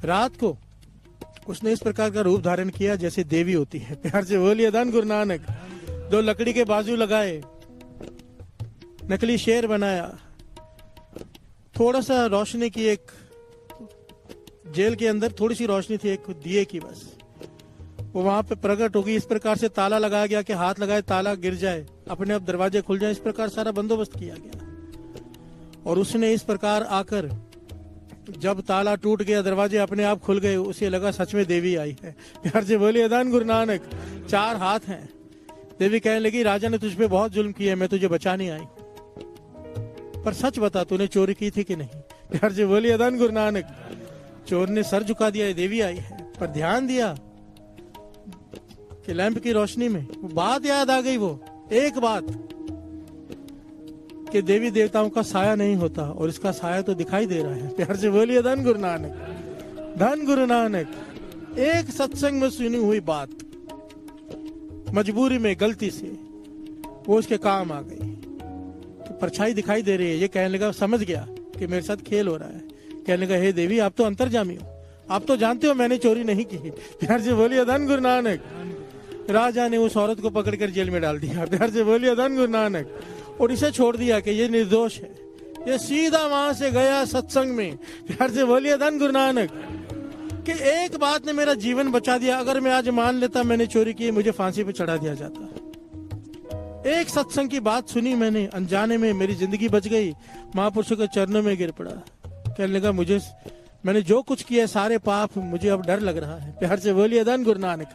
रात को उसने इस प्रकार का रूप धारण किया जैसे देवी होती है। प्यार से बोलिए धन गुरु नानक। 2 लकड़ी के बाजू लगाए, नकली शेर बनाया, थोड़ा सा रोशनी की, एक जेल के अंदर थोड़ी सी रोशनी थी एक दिए की, बस वो वहां पे प्रकट होगी। इस प्रकार से ताला लगाया गया कि हाथ लगाए ताला गिर जाए, अपने आप दरवाजे खुल जाए, इस प्रकार सारा बंदोबस्त किया गया। और उसने इस प्रकार आकर जब ताला टूट गया, दरवाजे अपने आप खुल गए, उसे लगा सच में देवी आई है। प्यार से बोलिए धन गुरु नानक। 4 हाथ हैं। देवी कहने लगी राजा ने तुझ पे बहुत जुल्म किया, मैं तुझे बचाने आई, पर सच बता तूने चोरी की थी कि नहीं। प्यार से बोलिए धन गुरु नानक। चोर ने सर झुका दिया, देवी आई है, पर ध्यान दिया कि लैंप की रोशनी में वो बात याद आ गई, वो एक बात कि देवी देवताओं का साया नहीं होता और इसका साया तो दिखाई दे रहा है। प्यार से बोलिए धन गुरु नानक। धन गुरु नानक। एक सत्संग में सुनी हुई बात मजबूरी में गलती से वो उसके काम आ गई, तो परछाई दिखाई दे रही है। ये कहने लगा, समझ गया कि मेरे साथ खेल हो रहा है। कहने लगा हे देवी आप तो अंतर्जामी हो, आप तो जानते हो मैंने चोरी नहीं की। प्यार से बोलिए धन गुरु नानक। राजा ने उस औरत को पकड़कर जेल में डाल दिया। प्यार से बोलिए धन गुरु नानक। और इसे छोड़ दिया कि ये निर्दोष है। ये सीधा वहां से गया सत्संग में। प्यार से बोलिए धन गुरु नानक। कि एक बात ने मेरा जीवन बचा दिया। अगर मैं आज मान लेता मैंने चोरी की, मुझे फांसी पे चढ़ा दिया जाता। एक सत्संग की बात सुनी मैंने, अनजाने में मेरी जिंदगी बच गई। महापुरुषों के चरणों में गिर पड़ा। कहने लगा मैंने जो कुछ किया सारे पाप, मुझे अब डर लग रहा है। प्यार से बोलिए धन गुरु नानक।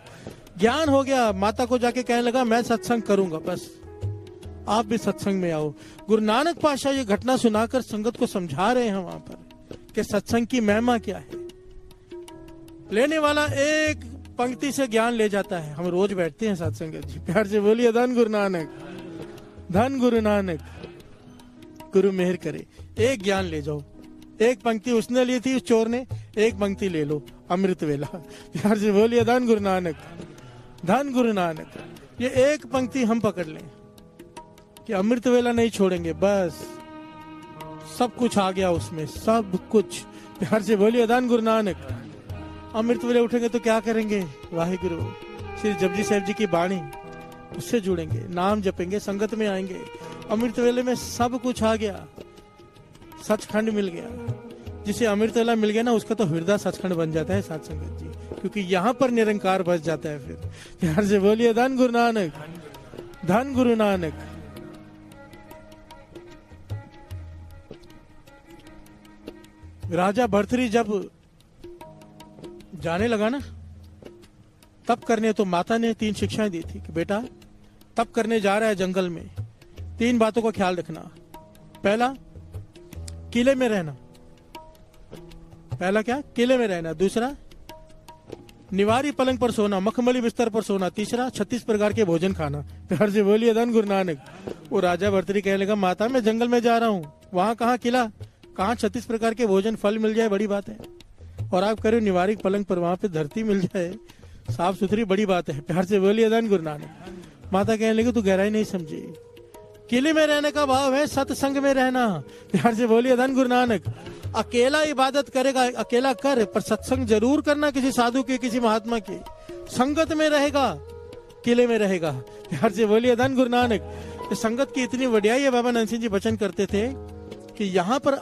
ज्ञान हो गया। माता को जाके कहने लगा मैं सत्संग करूंगा, बस आप भी सत्संग में आओ। गुरु नानक पातशाह ये घटना सुनाकर संगत को समझा रहे हैं वहां पर कि सत्संग की महिमा क्या है। लेने वाला एक पंक्ति से ज्ञान ले जाता है। हम रोज बैठते हैं सत्संग जी। प्यार से बोलिए धन गुरु नानक, धन गुरु नानक। गुरु मेहर करे, एक ज्ञान ले जाओ। एक पंक्ति उसने ली थी, उस चोर ने, एक पंक्ति ले लो, अमृत वेला। प्यार से बोलिए धन गुरु नानक, धन गुरु नानक। ये एक पंक्ति हम पकड़ लें कि अमृत वेला नहीं छोड़ेंगे, बस सब कुछ आ गया उसमें, सब कुछ। प्यार से बोलिए धन गुरु नानक। अमृत वेले उठेंगे तो क्या करेंगे? वाहिगुरु श्री जपजी साहिब जी की बाणी, उससे जुड़ेंगे, नाम जपेंगे, संगत में आएंगे। अमृत वेले में सब कुछ आ गया, सचखंड मिल गया। जिसे अमृत वेला मिल गया ना, उसका तो हृदय सचखंड बन जाता है साथ संगत जी, क्योंकि यहाँ पर निरंकार बस जाता है। फिर प्यार से बोलिए धन गुरु नानक, धन गुरु नानक। राजा भर्तृहरि जब जाने लगा ना तप करने, तो माता ने 3 शिक्षाएं दी थी कि बेटा तप करने जा रहा है जंगल में, 3 बातों का ख्याल रखना। पहला, किले में रहना। पहला क्या? किले में रहना। दूसरा, निवारी पलंग पर सोना, मखमली बिस्तर पर सोना। तीसरा, 36 प्रकार के भोजन खाना। प्यार से बोलिए धन गुरु नानक। वो राजा भर्तृहरि कहने लगा माता मैं जंगल में जा रहा हूँ, वहां कहाँ किला, कहाँ 36 प्रकार के भोजन फल मिल जाए, बड़ी बात है। और आप करो निवारिक पलंग पर, वहां पे धरती मिल जाए साफ सुथरी, बड़ी बात है। प्यार से बोलिए धन गुरु नानक। माता कहने लगी तू गहराई नहीं समझी, किले में रहने का भाव है सत्संग में रहना। प्यार से बोलिए धन गुरु नानक। अकेला इबादत करेगा, अकेला कर, पर सत्संग जरूर करना, किसी साधु की, किसी महात्मा की संगत में रहेगा, किले में रहेगा। प्यार से बोलिए धन गुरु नानक। संगत की इतनी वडियाई है, बाबा नंद सिंह जी वचन करते थे कि यहाँ पर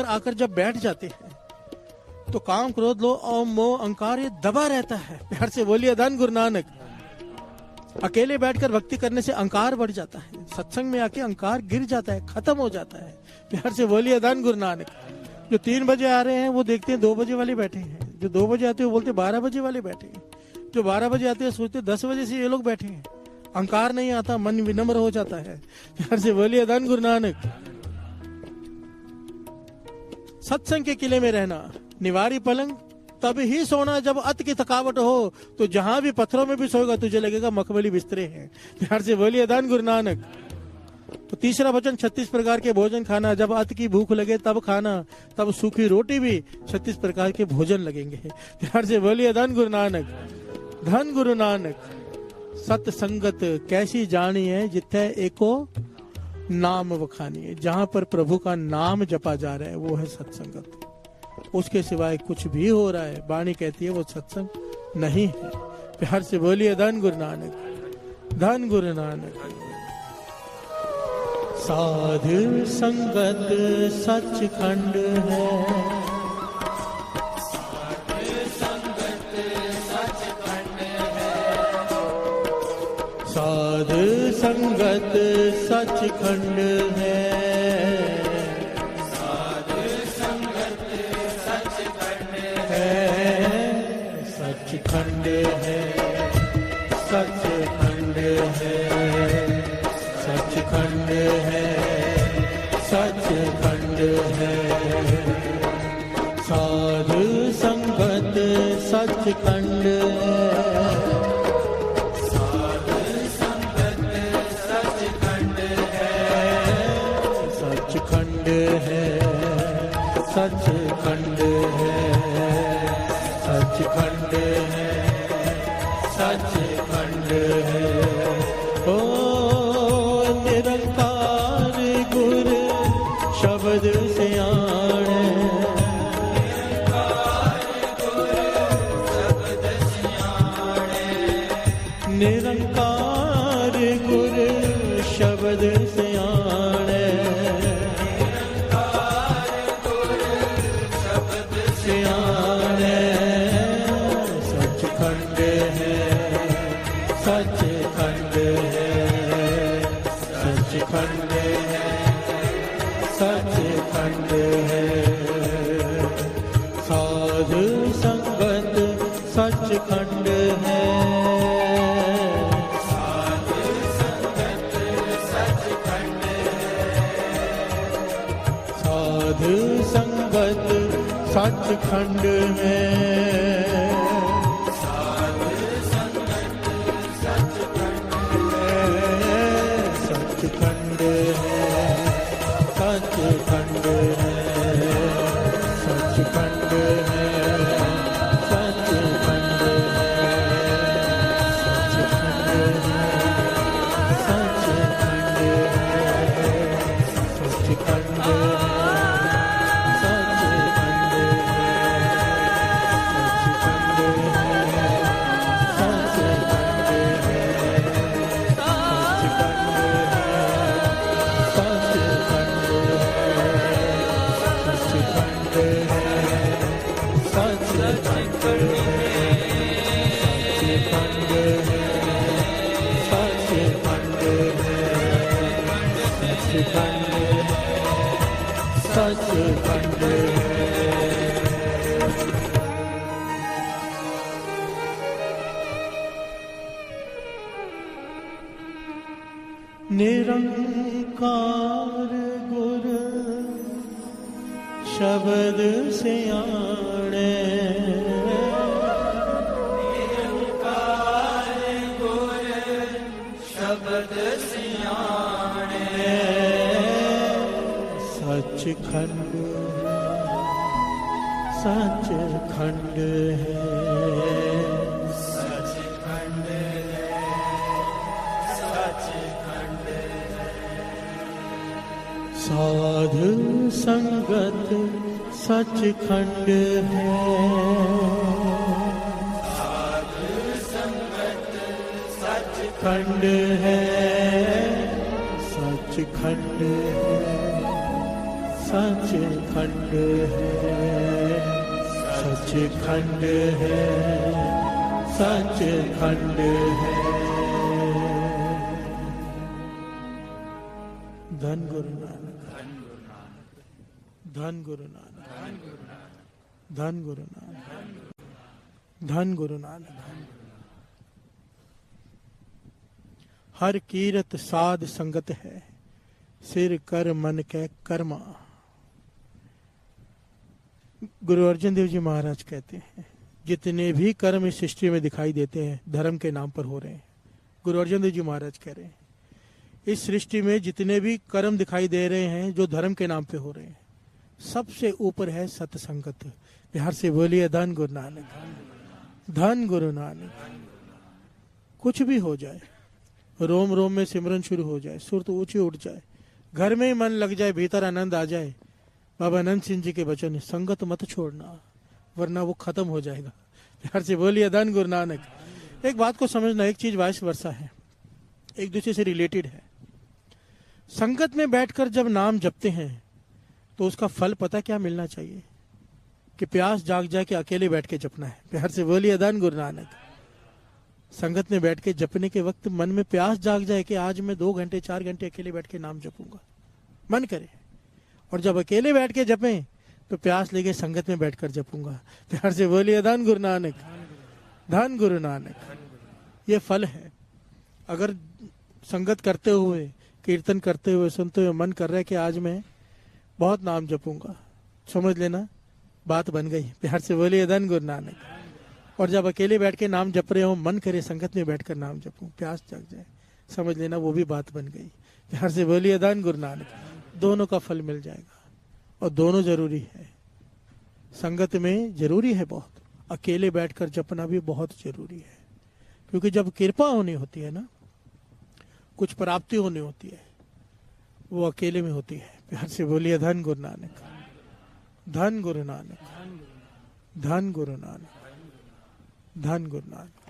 आकर जब बैठ जाते हैं तो काम क्रोध लो और मोह अहंकार ये दबा रहता है। प्यार से बोलिए धन गुरु नानक। अकेले बैठकर भक्ति करने से अहंकार बढ़ जाता है, सत्संग में आके अहंकार गिर जाता है, खत्म हो जाता है। प्यार से बोलिए धन गुरु नानक। जो 3 बजे आ रहे हैं वो देखते हैं 2 बजे वाले बैठे हैं, जो 2 बजे आते हैं वो बोलते 12 बजे वाले बैठे हैं, जो 12 बजे आते हैं सोचते 10 बजे से ये लोग बैठे हैं। अहंकार नहीं आता, मन विनम्र हो जाता है। प्यार से बोलिए धन गुरु नानक। सत्संग के किले में रहना, निवारी पलंग तब ही सोना जब अति की थकावट हो, तो जहां भी पत्थरों में भी सोएगा तुझे लगेगा मखमली बिस्तरे हैं। प्यार से बोलिए धन गुरु नानक। तो तीसरा वचन 36 प्रकार के भोजन खाना, जब अति की भूख लगे तब खाना, तब सूखी रोटी भी 36 प्रकार के भोजन लगेंगे। प्यार से बोलिए धन गुरु नानक, धन गुरु नानक। सत संगत कैसी जानी है, जिथे एको नाम वखानी है। जहां पर प्रभु का नाम जपा जा रहा है वो है सत्संगत। उसके सिवाय कुछ भी हो रहा है, वाणी कहती है वो सत्संग नहीं है। प्यार से बोलिए धन गुरु नानक, धन गुरु नानक। साधु संगत सचखंड है, साधु संगत सचखंड है, साधु संगत सचखंड है, सचखंड है, सचखंड है, सचखंड है, सचखंड है। साधु संगत सचखंड है, सचखंड है, सचखंड है, सचखंड है, सचखंड है। ओ निरंकार गुर शब्द सियाणे, निरंकार गुर शब्द सियाणे, सचखंड है, सचखंड है, सचखंड है। साधु संगत सचखंड है, साधु संगत सचखंड है, साधु संगत सचखंड है, साधु संगत सचखंड है, सचखंड है, सचखंड है, सचखंड है, सचखंड है, सचखंड है, सचखंड है। निरंकार गुर शब्द सियाणे, निरंकार गुर शब्द सियाणे, सचखंड सचखंड है, सचखंड है, सचखंड है। साधु संगत सचखंड है, साधु संगत सचखंड है, सचखंड है, सचखंड है, सचखंड है, सचखंड है। धन गुरु नानक, धन गुरु नानक, धन गुरु नानक, धन गुरु नानक। हर कीरत साध संगत है, सिर कर मन के कर्मा। गुरु अर्जन देव जी महाराज कहते हैं जितने भी कर्म इस सृष्टि में दिखाई देते हैं धर्म के नाम पर हो रहे हैं। गुरु अर्जन देव जी महाराज कह रहे हैं इस सृष्टि में जितने भी कर्म दिखाई दे रहे हैं जो धर्म के नाम पे हो रहे हैं, सबसे ऊपर है सत्संगत। बिहार से बोलिए धन गुरु नानक, धन गुरु नानक। कुछ भी हो जाए, रोम रोम में सिमरन शुरू हो जाए, सुर तो ऊंची उठ जाए, घर में ही मन लग जाए, भीतर आनंद आ जाए, बाबा अनंत सिंह जी के वचन, संगत मत छोड़ना वरना वो खत्म हो जाएगा। बिहार से बोलिए धन गुरु नानक। एक बात को समझना, एक चीज वाइस वर्षा है, एक दूसरे से रिलेटेड है। संगत में बैठकर जब नाम जपते हैं तो उसका फल पता क्या मिलना चाहिए कि प्यास जाग जाए कि अकेले बैठ के जपना है। बिहार से बोलिए धन गुरु नानक। संगत में बैठ के जपने के वक्त मन में प्यास जाग जाए कि आज मैं 2 घंटे 4 घंटे अकेले बैठ के नाम जपूंगा, मन करे। और जब अकेले बैठ के जपें तो प्यास लेके संगत में बैठकर जपूंगा। प्यार से बोलिए धन गुरु नानक, धन गुरु नानक। ये फल है। अगर संगत करते हुए, कीर्तन करते हुए, सुनते हुए मन कर रहा है कि आज मैं बहुत नाम जपूंगा, समझ लेना बात बन गई। प्यार से बोलिए धन गुरु नानक। और जब अकेले बैठ के नाम जप रहे हो, मन करे संगत में बैठकर नाम जपूं, प्यास जग जाए, समझ लेना वो भी बात बन गई। प्यार से बोलिए धन गुरु नानक। दोनों का फल मिल जाएगा और दोनों जरूरी है। संगत में जरूरी है बहुत, अकेले बैठकर जपना भी बहुत जरूरी है। क्योंकि जब कृपा होनी होती है ना, कुछ प्राप्ति होनी होती है, वो अकेले में होती है। प्यार से बोलिए धन गुरु नानक, धन गुरु नानक, धन गुरु नानक, धन गुरु नानक।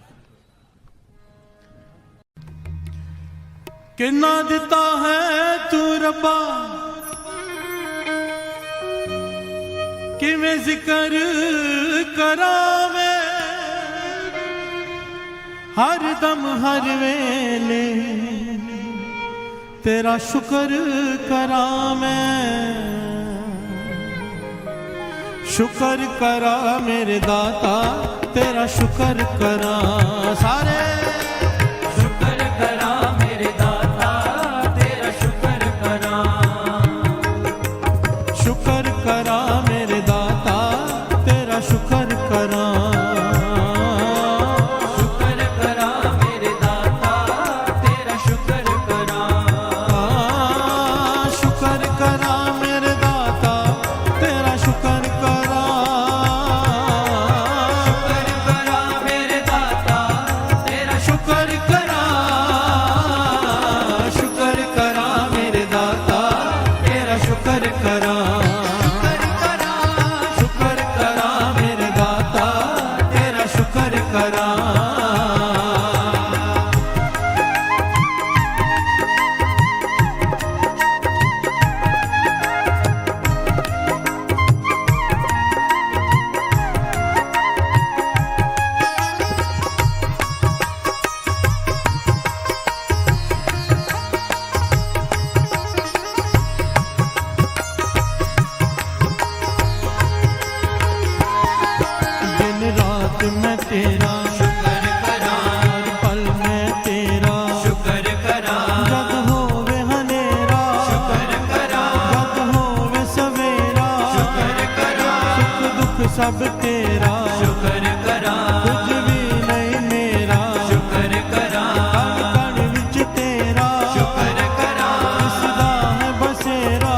किन्ना दिता है तू रब्बा, किवें जिक्र करावे, हर दम हर वेले तेरा शुक्र करा मैं, शुक्र करा मेरे दाता तेरा शुक्र करा। सारे शुक्र करा मेरे दाता तेरा शुक्र करा, शुक्र करा मेरे दाता तेरा शुक्र करा। शुक्र करा मेरे दाता तेरा शुक्र करा, शुक्र करा मेरे दाता तेरा शुक्र करा। शुक्र करा मेरे दाता तेरा शुक्र करा, शुक्र करा मेरे दाता तेरा शुक्र करा। शुक्र करा मेरे दाता तेरा शुक्र करा। दिन रात मैं तेरा, शुक्र करा, हर पल मैं तेरा। शुक्र करा, जग होवे हनेरा, शुक्र करा, जग होवे सवेरा। शुक्र करा, सुख दुख सब तेरा, शुक्र करा, कुछ भी नहीं मेरा। शुक्र करा, कण कण विच तेरा, शुक्र करा, इसदा है बसेरा।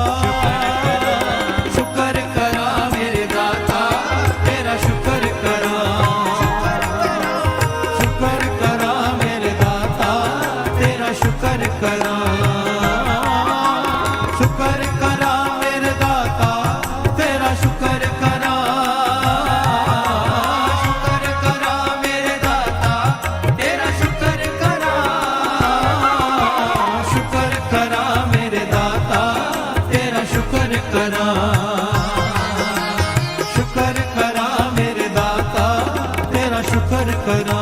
शुक्र करा मेरे दाता तेरा शुक्र करा, शुक्र करा मेरे दाता तेरा शुक्र करा। शुक्र करा मेरे दाता तेरा शुक्र करा। शुक्र करा मेरे दाता तेरा शुक्र करा, शुक्र करा मेरे दाता तेरा शुक्र करा। शुक्र करा मेरे दाता तेरा शुक्र करा।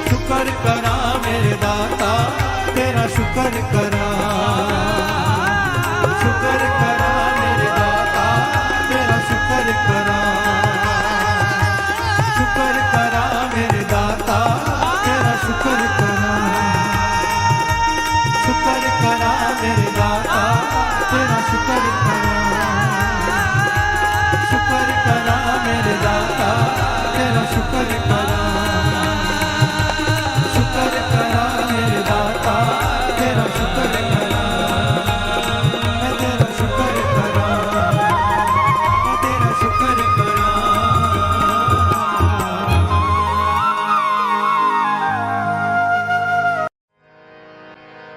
शुक्र करा मेरे दाता तेरा शुक्र करा। शुक्र करा मेरे दाता तेरा शुक्र करा। शुक्र करा मेरे दाता तेरा शुक्र करा। शुक्र करा मेरे दाता तेरा शुक्र करा। शुक्र करा मेरे दाता तेरा शुक्र करा। शुक्र करा मेरे दाता तेरा शुक्र करा। मैं तेरा शुक्र करा, मैं तेरा शुक्र करा।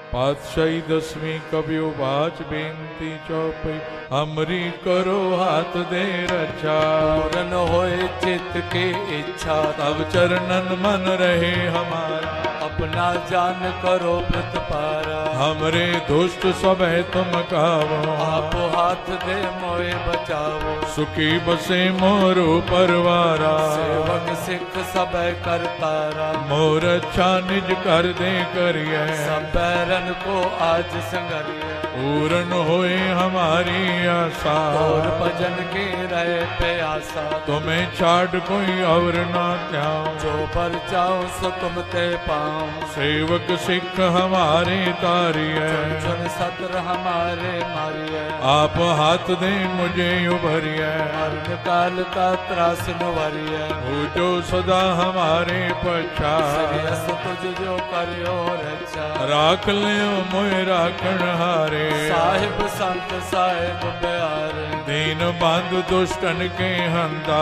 पातशाही दसवीं कबियो बाच बेनती चौपई हमरी करो हाथ दे रक्षा। पूरन होए चित्त के इच्छा तब चरणन मन रहे हमारा। अपना जान करो प्रतपारा। हमरे दुष्ट सब है तुम कावो। आप हाथ दे मोए बचावो। सुखी बसे मोरो परवारा। सेवक सिख सब करतारा। मोर अच्छा निज कर दे करिए। सब बैरन को आज संगरिए। पूर्ण होए हमारी आशा। और भजन के रहे प्यासा। तुम्हें छाड़ कोई और ना त्याओ। जो पर जाओ सो तुम ते पाओ। सेवक सिख हमारे तारिए। चुन सत्र हमारे मारिए। आप हाथ दे मुझे उभरिए। मरण काल का त्रास नुवरिए। हो जो सदा हमारे पछा। श्रेयस तुझ जो करियो रक्षा। राख लियो मोय राखण हारे। साहिब संत साहिब प्यारे। दीन बंधु दुष्टन के हंता।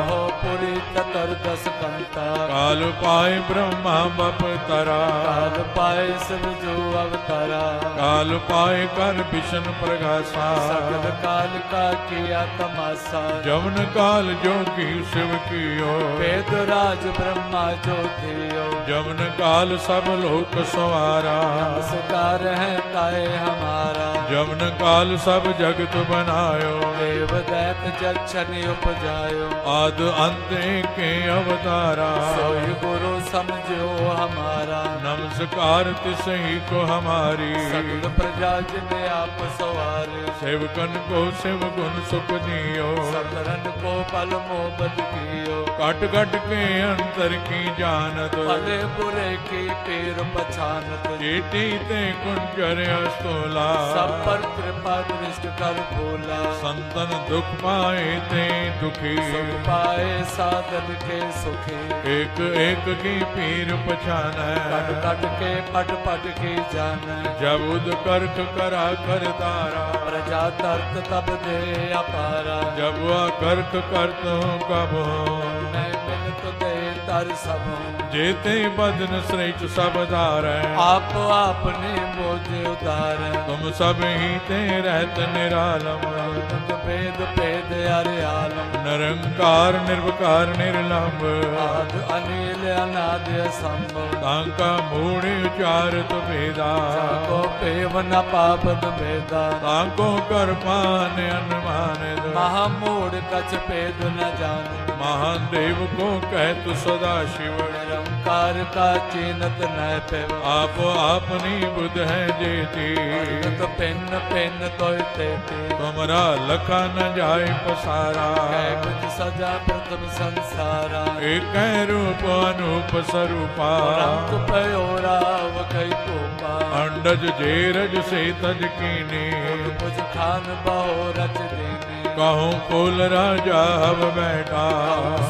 हो पुरी ततर दस कंता। काल पाए ब्रह्मा बप तरा। काल पाए सब जो अवतारा। काल पाए कर विष्णु प्रगासा। सकल काल का किया तमाशा। जवन काल जोगी शिव कियो। वेद राज ब्रह्मा जो थियो। जमन काल सब लोक सवारा, नमस्कार है ताए हमारा। जमन काल सब जगत बनायो, देव दैत जक्षण उपजायो। आद अंत के अवतारा, सोई गुरु समझो हमारा। नमस्कार तिसही को हमारी, सकल प्रजा जिने आप सवारे। सेवकन को शिव गुण सुख दियो, सकरन को पल मोहब्बत कियो। कट कट के अंतर की जानत, भले बुरे की पीर पछानत। चेटी ते कुंजर अस्तोला, सब पर कृपा दृष्ट कर भोला। संतन दुख पाए ते दुखी, सुख पाए साधन के सुखी। एक एक की पीर पछान, कट कट के पट पट की जान। जब उद करख करा कर तारा, प्रजा तर्क तब दे अपारा। जब वह करख करत हूँ कब हूँ, मैं मिलत दे तर सब हूँ। जेते बदन श्रेष्ठ सब धारै, आप आपने मोजे उदार। तुम सब ही ते रहत निरालम, तुम वेद भेद अरे आलम। निरंकार निर्विकार निर्लंब, आद अनिल अनाद असंभव। तांका मूढ़ उचारत भेदा, को पेव न पापद भेदा। तांको कर पान अनुमानित, महामूढ़ कछ भेद न जान। महान देव को कहत सदा शिव, निरंकार का चीनत न पेव। आप आपनी बुध है जेती, तो पिन पिन तो तेती। तुमरा लखा न जाय पसारा, कुछ सजा प्रथम संसारा। एक रूप अनूप स्वरूपा, रंग पयोराव कई कोपा। अंडज जेरज से तज कीनी, कुछ खान बहु रच देने। कहूँ कुल राजा हब बैठा,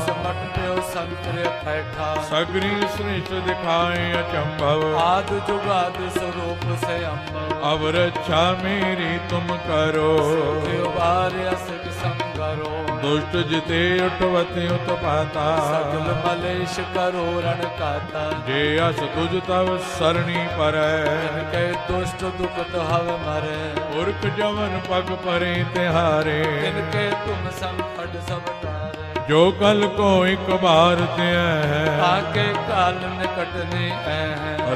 समट प्यो संतरे बैठा। सगरी श्रेष्ठ दिखाए अचंभव, आद जुगाद स्वरूप से अम्बव। अब रक्षा मेरी तुम करो, असिक संगरो। दुष्ट जिते उठवते उत्पाता, सकल मलेश करो रण काता। जे अस तुझ तव सरणी पर, इनके दुष्ट दुखत हव मरे। पुरख जवन पग परे तिहारे, इनके तुम संकट सब टारे। जो कल को एक बार ते है, ताके काल निकटने है।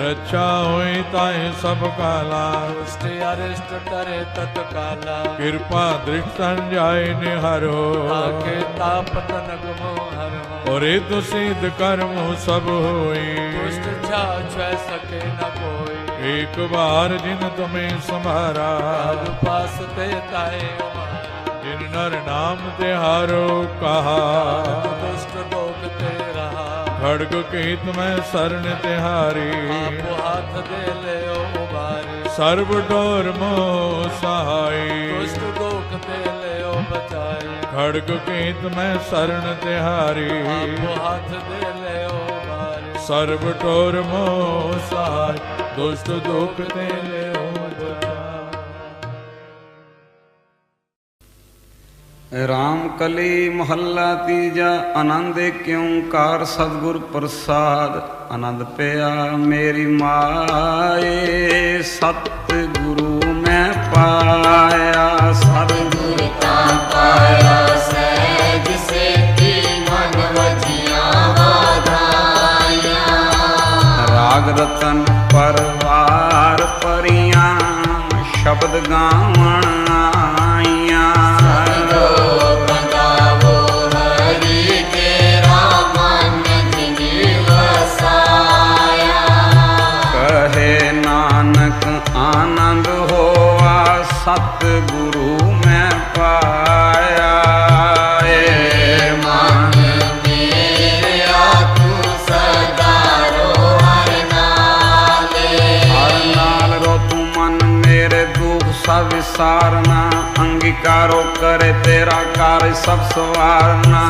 रक्षा होई ताए सब काला, दुष्ट अरिष्ट करे तत्काला। कृपा दृष्ट संजाय निहारो, ताके ताप तनक मोहर हो। और तो सिद्ध कर्म सब होई, दुष्ट छा सके न कोई। एक बार जिन तुम्हें संभारा, पास ते ताए उमारा। जिन नर नाम तिहारो कहा, दुष्ट लोक ते रहा। खड़ग के तुम्हें शरण तिहारी, आप हाथ दे ले उबारी। सर्व डोर मोह सहाय, दुष्ट लोक ते ले बचाई। खड़ग के तुम्हें शरण तिहारी, आप हाथ दे ले उबारी। सर्व टोर मोह सहाय, दुष्ट दुख ते ले राम कली महला तीजा आनंद क्यों कार सतगुर प्रसाद आनंद पिया मेरी माए सतगुरु मैं पाया सतगुर का पाया सहज से मन वजिया वाधाया राग रतन परवार परियां शब्द गावण आइया आनंद होआ सतगुरु मैं पाया मन मेरा तू सदा रो हर नाल रो तू मन मेरे दुख सब विसारना अंगीकारो करे तेरा कार्य सब सवारना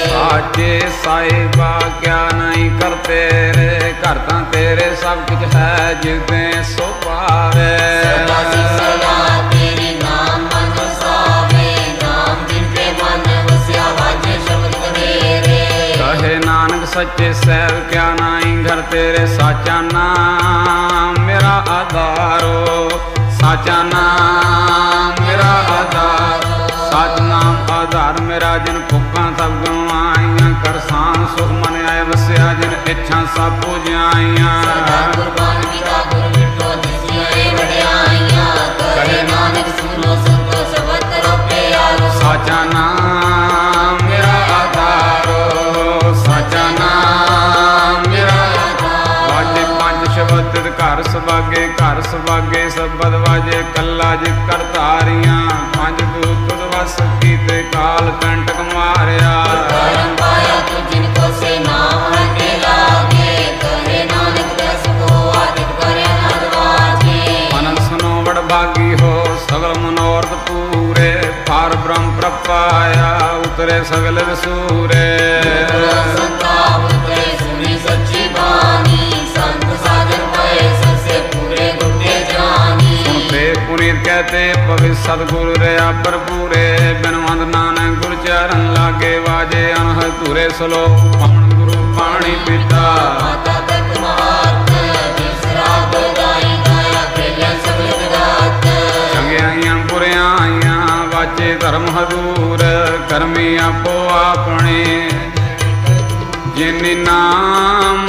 साचे साहिबा क्या नहीं करते रे करता तेरे सब कुछ है जिदे सो पावे तेरी नाम मन सावे नाम जिनके मन वसिया बाजे शब्द मेरे कहे नानक सच्चे सैव क्या नहीं घर तेरे साचा नाम मेरा आधारो साचा नाम मेरा आधारो मेरा जिन भुक्खां सब गवाइयां कर सांग सुख मन आए वसिया जिन इच्छा सब पूजाइयां कुर्बान पिता गुरु मिठो दिसिया रे वड्याइयां करे नानक सुनो संतो सबत रोके आलो साचा नाम मेरा आधारो साचा नाम मेरा वाजे पंज शब्द घर सबागे सबद वाजे कल्ला जे करतारियां पंज दूत वस कीते काल कंटक मारिया परम पाया तू जिनको से नाम हटे लागे कहे नानक दस को आदित करे नदवाजे मन सुनो बड़ भागी हो सगल मनोरथ पूरे पार ब्रह्म प्रपाया उतरे सगल विसूरे संताप उतरे सुनी सच्ची बानी संत साधन पाए सबसे पूरे गुटे जानी सुनते पुनीत कहते पवित्र सतगुरु रे पर पूरे बिनवंत नानक गुरु चरण लागे वाजे अनहद तुरे सलो पवन गुरु पानी पिता माता तक महात जिसराब दाई गाया खेले सगल जगत चंगियाइयां बुरियाइयां वाचे धर्म हदूर करमी आपो अपने जिन्नी नाम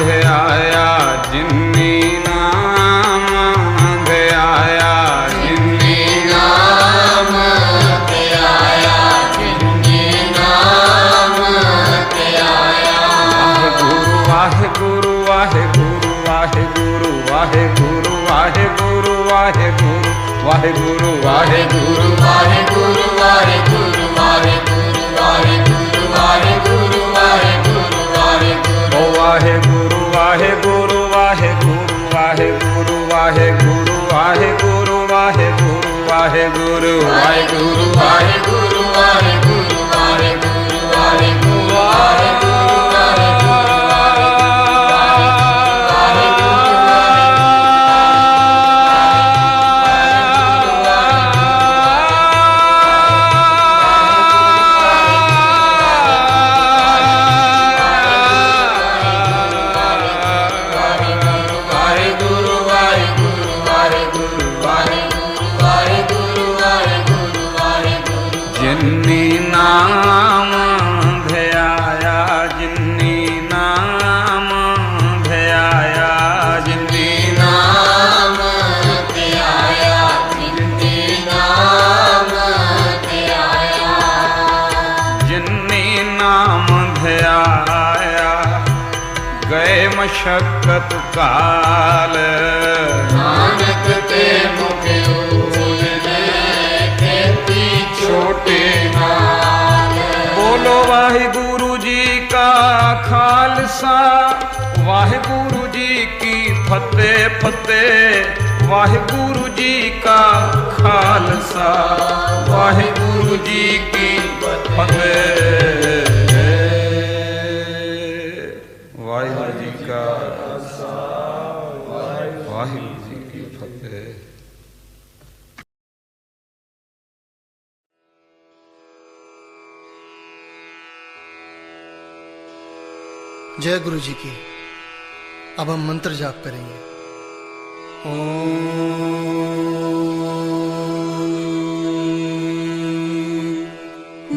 ध्याया जिन्नी नाम ध्याया जिन्नी नाम ते आया जिन्नी नाम ते आया वाहेगुरु वाहेगुरु वाहेगुरु वाहेगुरु वाहेगुरु वाहेगुरु वाहेगुरु वाहेगुरु वाहेगुरु वाहेगुरु वाहेगुरु वाहेगुरु वाहेगुरु वाहेगुरु वाहेगुरु वाहेगुरु ओ वाहेगुरु वाहेगुरु वाहेगुरु वाहेगुरु वाहेगुरु वाहेगुरु वाहेगुरु वाहेगुरु वाहेगुरु वाहेगुरु वाहेगुरु वाहेगुरु वाहेगुरु जिन्नी नाम ध्याया जिन्नी नाम ध्याया जिन्नी नाम ते आया जिन्नी नाम ते आया जिन्नी नाम ध्याया गए मशक्कत काल नानक ते मुख उजले खेती छोटे नाल बोलो वाहिगुरु जी का खालसा वाहिगुरु जी की फतेह फतेह वाहिगुरु जी का खालसा वाहिगुरु जी की फतेह वाहिगुरु जी का वाहिगुरु जी की फतेह। जय गुरु जी की। अब हम मंत्र जाप करेंगे।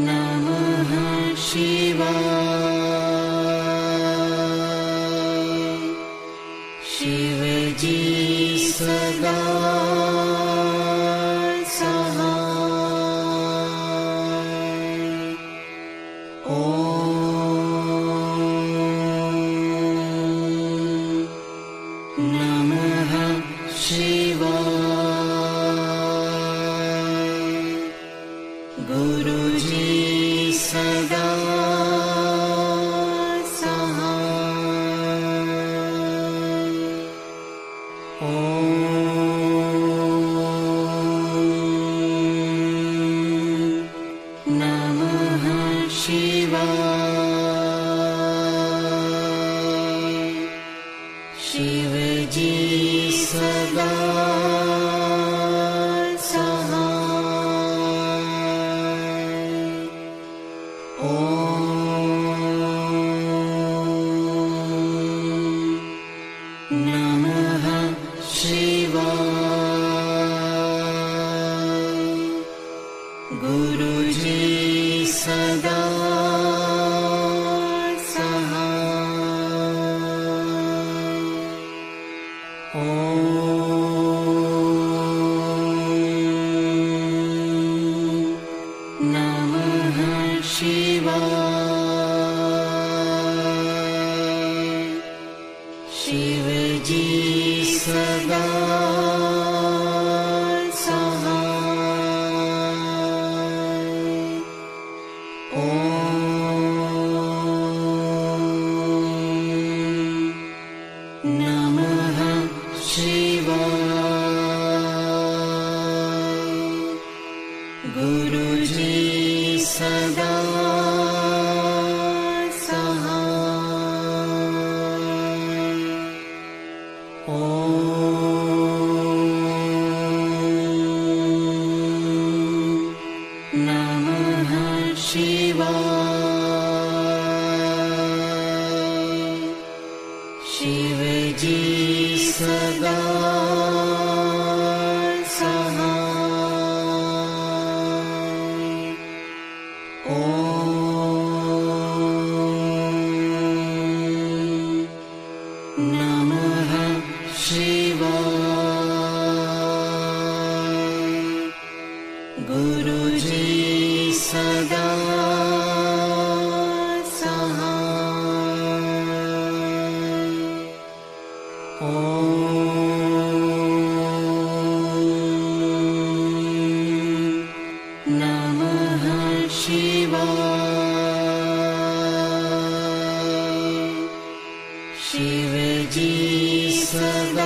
नमः शिवाय शिव जी सदा गुरुजी सदा शिव जी सदा शिव जी सदा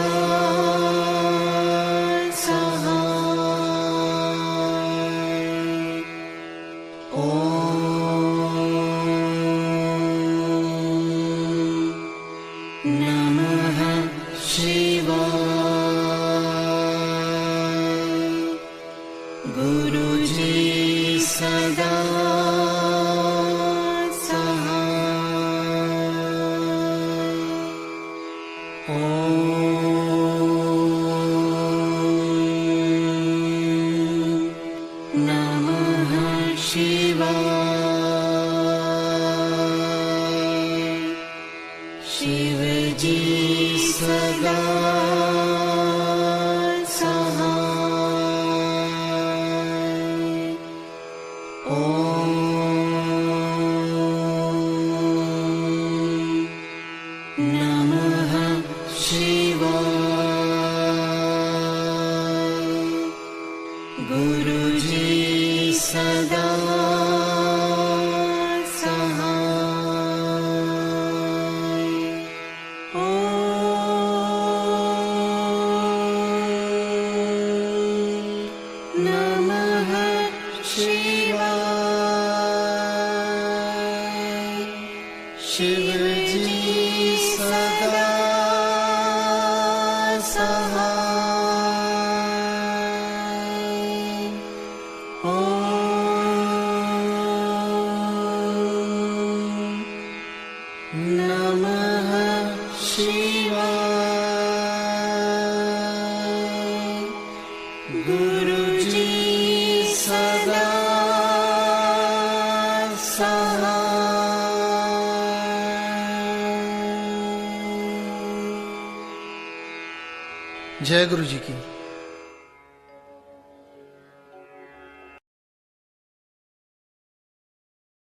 जय गुरु जी की।